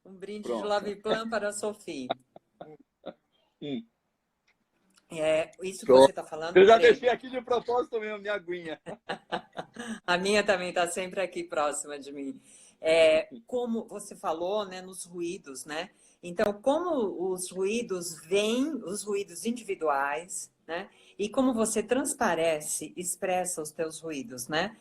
Um brinde Pronto. de Love Plan para a Sophie. Isso que você está falando... Eu já deixei aqui de propósito mesmo, minha aguinha. A minha também está sempre aqui próxima de mim. Como você falou, né, nos ruídos, né? Então, como os ruídos vêm, os ruídos individuais, né? E como você transparece, expressa os teus ruídos, né?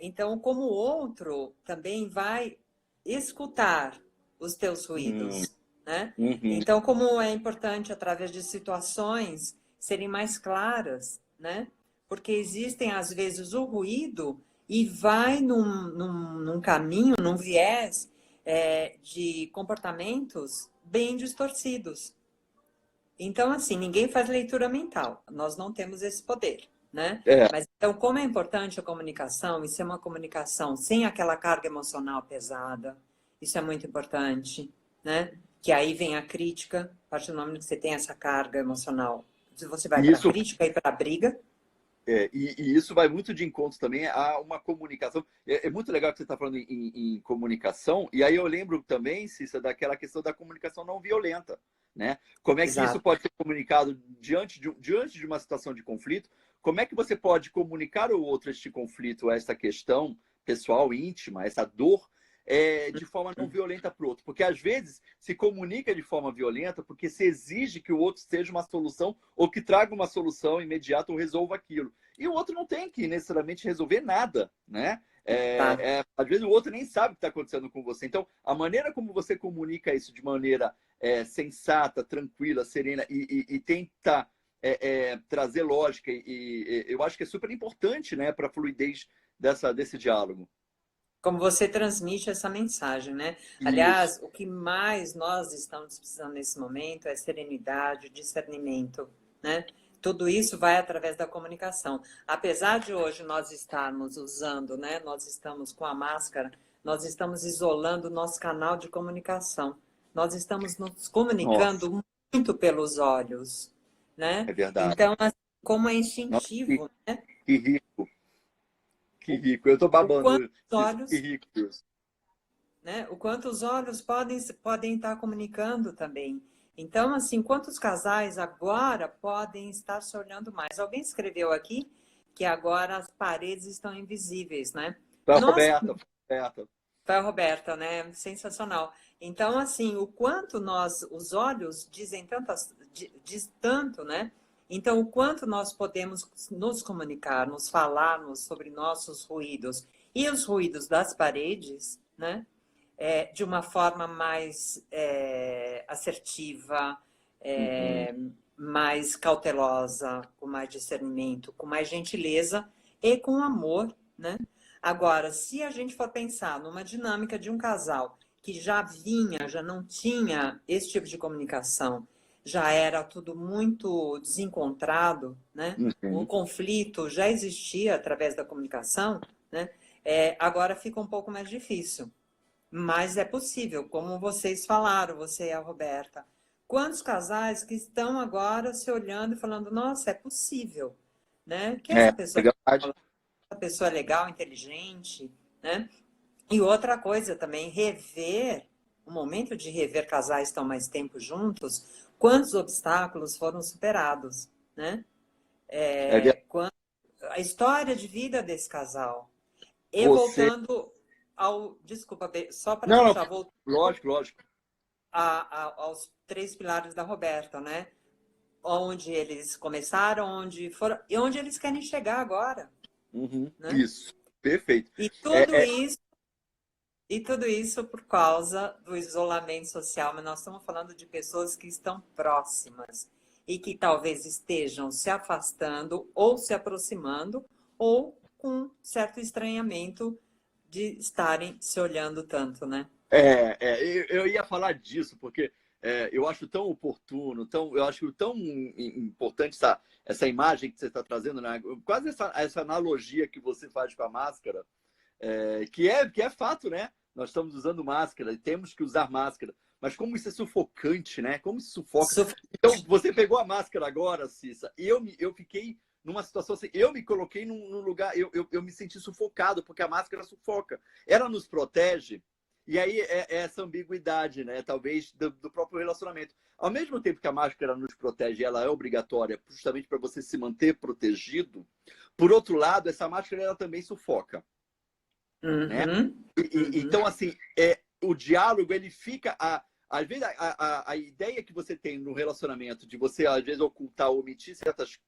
Então, como o outro também vai escutar os teus ruídos, né? Então, como é importante, através de situações, serem mais claras, né? Porque existem, às vezes, o ruído e vai num caminho, num viés de comportamentos bem distorcidos. Então, assim, ninguém faz leitura mental. Nós não temos esse poder, né? Mas, então, como é importante a comunicação, e ser uma comunicação sem aquela carga emocional pesada, isso é muito importante, né? Que aí vem a crítica, a partir do momento que você tem essa carga emocional, você vai para a crítica e para a briga. E isso vai muito de encontro também a uma comunicação. É muito legal que você está falando em comunicação, e aí eu lembro também, Cissa, daquela questão da comunicação não violenta, né? Como é que isso pode ser comunicado diante de uma situação de conflito? Como é que você pode comunicar ao outro este conflito, esta questão pessoal, íntima, essa dor, de forma não violenta para o outro? Porque às vezes se comunica de forma violenta porque se exige que o outro seja uma solução ou que traga uma solução imediata ou resolva aquilo. E o outro não tem que necessariamente resolver nada, né? Às vezes o outro nem sabe o que está acontecendo com você. Então, a maneira como você comunica isso de maneira sensata, tranquila, serena e tenta trazer lógica, eu acho que é super importante, né, para a fluidez desse diálogo. Como você transmite essa mensagem, né? Isso. Aliás, o que mais nós estamos precisando nesse momento é serenidade, discernimento, né? Tudo isso vai através da comunicação. Apesar de hoje nós estarmos usando, né? Nós estamos com a máscara, nós estamos isolando o nosso canal de comunicação. Nós estamos nos comunicando muito pelos olhos, né? É verdade. Então, assim, como é instintivo, né? Que rico. Que rico, eu tô babando. Olhos, que rico isso. Né? O quanto os olhos podem estar comunicando também. Então, assim, quantos casais agora podem estar se olhando mais? Alguém escreveu aqui que agora as paredes estão invisíveis, né? Foi a Nós, Roberta, foi a Roberta. foi a Roberta, né? Sensacional. Então, assim, o quanto os olhos dizem diz tanto, né? Então, o quanto nós podemos nos comunicar, nos falarmos sobre nossos ruídos e os ruídos das paredes, né? De uma forma mais assertiva, mais cautelosa, com mais discernimento, com mais gentileza e com amor, né? Agora, se a gente for pensar numa dinâmica de um casal que já não tinha esse tipo de comunicação, já era tudo muito desencontrado, né? O conflito já existia através da comunicação, né? Agora fica um pouco mais difícil. Mas é possível, como vocês falaram, você e a Roberta. Quantos casais que estão agora se olhando e falando, nossa, é possível, né? Que essa pessoa, verdade. essa pessoa é legal, inteligente, né? E outra coisa também, o momento de rever casais estão mais tempo juntos, quantos obstáculos foram superados, né? A história de vida desse casal. E Você... voltando desculpa, só para Não, fechar, voltando lógico. aos 3 pilares da Roberta, né? Onde eles começaram, onde foram e onde eles querem chegar agora. Né? Isso, perfeito. E tudo isso por causa do isolamento social, mas nós estamos falando de pessoas que estão próximas e que talvez estejam se afastando ou se aproximando ou com certo estranhamento de estarem se olhando tanto, né? Eu ia falar disso, porque eu acho tão oportuno, eu acho tão importante essa imagem que você está trazendo, né? Quase essa analogia que você faz com a máscara, que é fato, né? Nós estamos usando máscara e temos que usar máscara. Mas como isso é sufocante, né? Como isso sufoca. Então, você pegou a máscara agora, Cissa, e eu fiquei numa situação assim, eu me coloquei num lugar, eu me senti sufocado, porque a máscara sufoca. Ela nos protege, e aí é essa ambiguidade, né? Talvez do próprio relacionamento. Ao mesmo tempo que a máscara nos protege, ela é obrigatória justamente para você se manter protegido, por outro lado, essa máscara ela também sufoca. Né? Então, assim, o diálogo, ele fica... Às vezes, a ideia que você tem no relacionamento de você, às vezes, ocultar ou omitir certas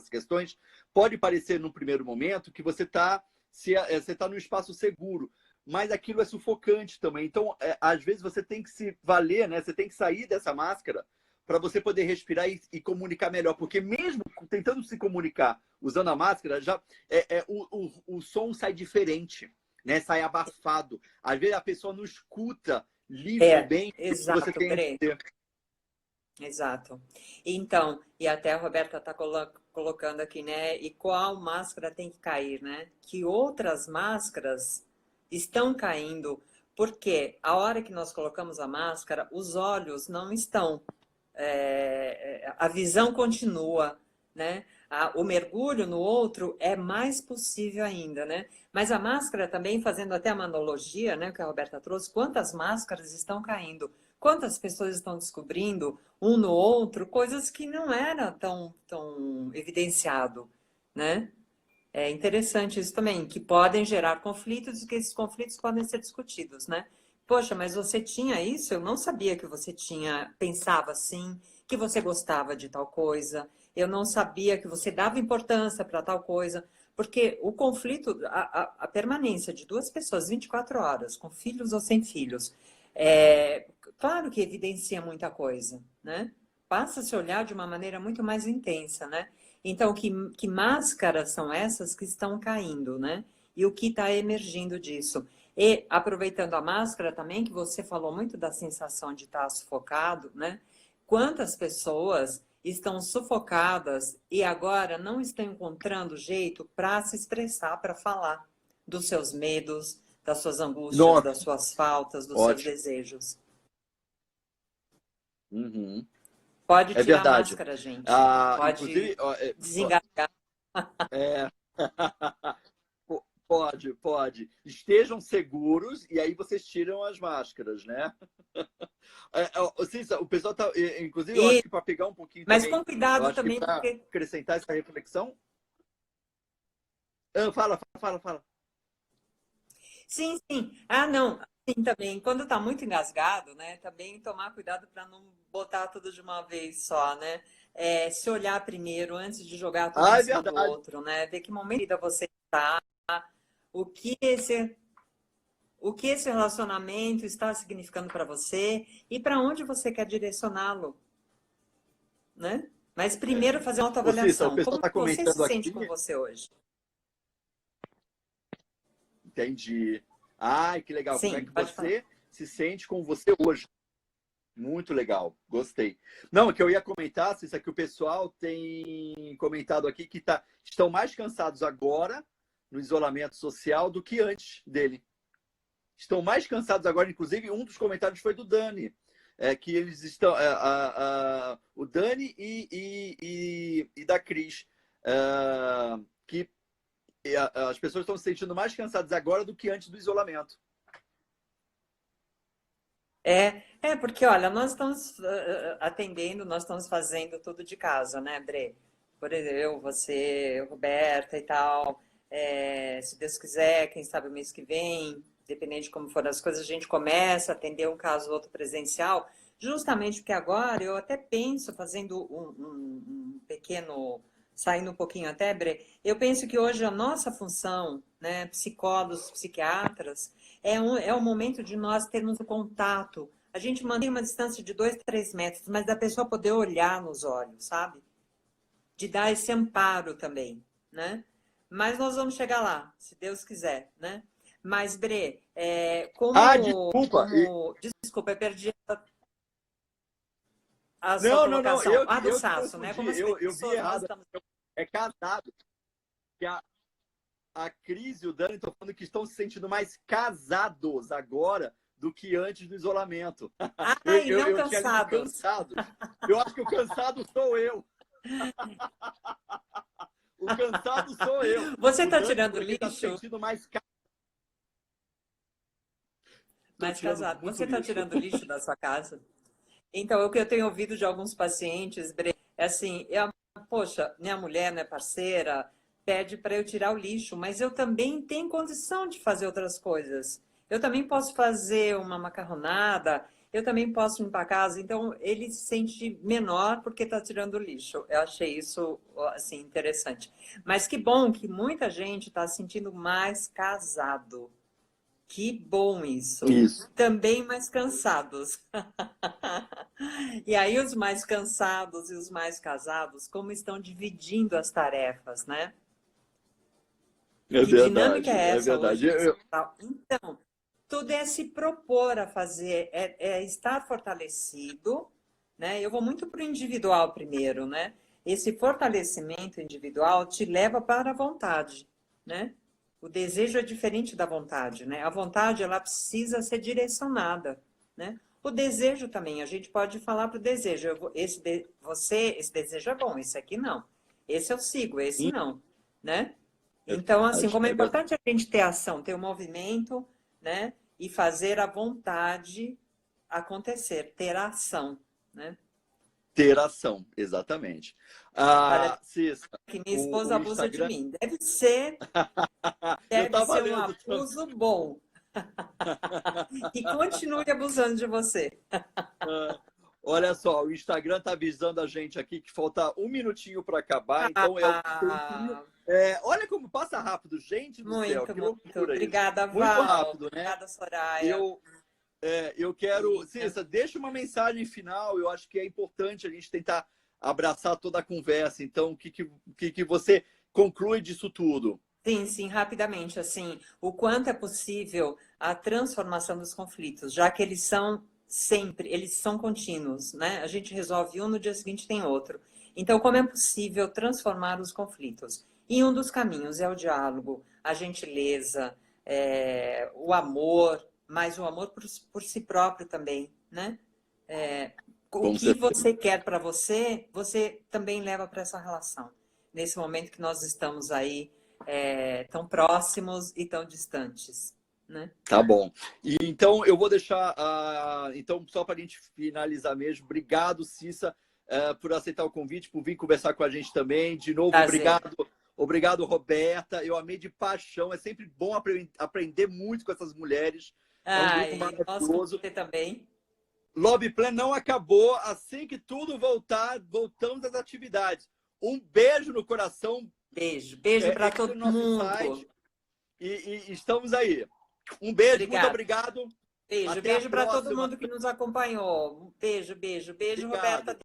questões, pode parecer, no primeiro momento, que você está num espaço seguro, mas aquilo é sufocante também. Então, às vezes, você tem que se valer, né? Você tem que sair dessa máscara para você poder respirar e comunicar melhor. Porque mesmo tentando se comunicar usando a máscara, o som sai diferente, né? Sai abafado. Às vezes a pessoa não escuta livre bem o que você tem a dizer. Exato. Então, e até a Roberta está colocando aqui, né? E qual máscara tem que cair, né? Que outras máscaras estão caindo, porque a hora que nós colocamos a máscara, os olhos não estão... a visão continua, né? O mergulho no outro é mais possível ainda, né? Mas a máscara também, fazendo até uma analogia, né, que a Roberta trouxe, quantas máscaras estão caindo? Quantas pessoas estão descobrindo um no outro coisas que não era tão evidenciado, né? É interessante isso também, que podem gerar conflitos e que esses conflitos podem ser discutidos, né? Poxa, mas você tinha isso? Eu não sabia que você pensava assim, que você gostava de tal coisa. Eu não sabia que você dava importância para tal coisa. Porque o conflito, a permanência de duas pessoas 24 horas, com filhos ou sem filhos, claro que evidencia muita coisa, né? Passa a se olhar de uma maneira muito mais intensa, né? Então, que máscaras são essas que estão caindo, né? E o que está emergindo disso? E aproveitando a máscara também, que você falou muito da sensação de estar sufocado, né? Quantas pessoas estão sufocadas e agora não estão encontrando jeito para se expressar, para falar dos seus medos, das suas angústias, das suas faltas, dos seus desejos. Pode tirar a máscara, gente. Pode desengasgar. Pode, pode. Estejam seguros e aí vocês tiram as máscaras, né? Cissa, o pessoal tá. Inclusive, eu acho que para pegar um pouquinho Mas também, com eu cuidado acho que também, para porque acrescentar essa reflexão. Fala. sim, sim. Ah, não. Sim, também. Quando está muito engasgado, né? Também tomar cuidado para não botar tudo de uma vez só, né? Se olhar primeiro antes de jogar tudo em Ah, é cima do verdade. outro, né? Ver que momento da vida você está, o que esse, o que esse relacionamento está significando para você e para onde você quer direcioná-lo, né? Mas primeiro fazer uma Ô, Cissa, o autoavaliação. pessoal Como está você se comentando sente aqui. com você hoje? Entendi. Ai, que legal. Como é Sim, que pode falar. você se sente com você hoje? Muito legal, gostei. Não, o que eu ia comentar, Cissa, é que o pessoal tem comentado aqui que estão mais cansados agora no isolamento social do que antes dele. Estão mais cansados agora, inclusive um dos comentários foi do Dani, que eles estão, o Dani e da Cris, que as pessoas estão se sentindo mais cansadas agora do que antes do isolamento. Porque, olha, nós estamos atendendo, nós estamos fazendo tudo de casa, né, Bre? Por exemplo, eu, você, Roberta e tal. Se Deus quiser, quem sabe o mês que vem, dependendo de como forem as coisas, a gente começa a atender um caso ou outro presencial, justamente porque agora eu até penso, fazendo um pequeno, saindo um pouquinho até, Bre, eu penso que hoje a nossa função, né, psicólogos, psiquiatras, é o momento de nós termos o contato. A gente mantém uma distância de 2, 3 metros, mas da pessoa poder olhar nos olhos, sabe? De dar esse amparo também, né? Mas nós vamos chegar lá, se Deus quiser, né? Mas, Bre, Desculpa. Desculpa, eu perdi a sua Não. colocação. Do Eu que Sasso, né? confundi. Como as Eu vi pessoas, nós errado. estamos... É casado. Que a Cris e o Dani estão falando que estão se sentindo mais casados agora do que antes do isolamento. Ai, não eu tinha lido cansados. cansado. Eu acho que o cansado sou eu. O cansado sou eu. Você está Dani tirando falou que tá se lixo? sentindo mais Mais casado. muito Você está lixo. tirando lixo da sua casa? Então, o que eu tenho ouvido de alguns pacientes, Bre, é assim, poxa, minha mulher, minha parceira, pede para eu tirar o lixo, mas eu também tenho condição de fazer outras coisas. Eu também posso fazer uma macarronada, eu também posso limpar a casa. Então, ele se sente menor porque está tirando o lixo. Eu achei isso, assim, interessante. Mas que bom que muita gente está se sentindo mais casado. Que bom isso. Isso. Também mais cansados. E aí os mais cansados e os mais casados, como estão dividindo as tarefas, né? É Que dinâmica é essa verdade. hoje? Então, tudo é se propor a fazer, é estar fortalecido, né? Eu vou muito para o individual primeiro, né? Esse fortalecimento individual te leva para a vontade, né? O desejo é diferente da vontade, né? A vontade, ela precisa ser direcionada, né? O desejo também, a gente pode falar para o desejo. Esse desejo é bom, esse aqui não. Esse eu sigo, esse não, né? Então, assim, como é importante a gente ter ação, ter o movimento, né? E fazer a vontade acontecer, ter a ação, né? Ter ação, exatamente. Cissa, Que minha esposa abusa de Instagram... mim. Deve ser um abuso bom. E continue abusando de você. Olha só, o Instagram está avisando a gente aqui que falta um minutinho para acabar, então olha como passa rápido, gente do céu, que loucura. Obrigada, isso. Val. Muito rápido, né? Obrigada, Soraya. Eu quero... Cissa, deixa uma mensagem final, eu acho que é importante a gente tentar abraçar toda a conversa, então o que você conclui disso tudo? Sim, rapidamente, assim, o quanto é possível a transformação dos conflitos, já que eles são eles são contínuos, né? A gente resolve um, no dia seguinte tem outro. Então, como é possível transformar os conflitos? E um dos caminhos é o diálogo, a gentileza, o amor, mas o amor por si próprio também, né? O que você quer para você, você também leva para essa relação. Nesse momento que nós estamos aí tão próximos e tão distantes, né? Tá bom. E então eu vou deixar, então só para a gente finalizar mesmo, obrigado, Cissa, por aceitar o convite, por vir conversar com a gente também. De novo, Prazer. obrigado, Roberta. Eu amei de paixão. É sempre bom aprender muito com essas mulheres. É um grupo maravilhoso. Você também. Lobby Plan não acabou. Assim que tudo voltar, voltamos às atividades. Um beijo no coração. Beijo para todo mundo. Site. E estamos aí. Um beijo, muito obrigado. Beijo para todo mundo que nos acompanhou. Beijo, Obrigado. Roberta.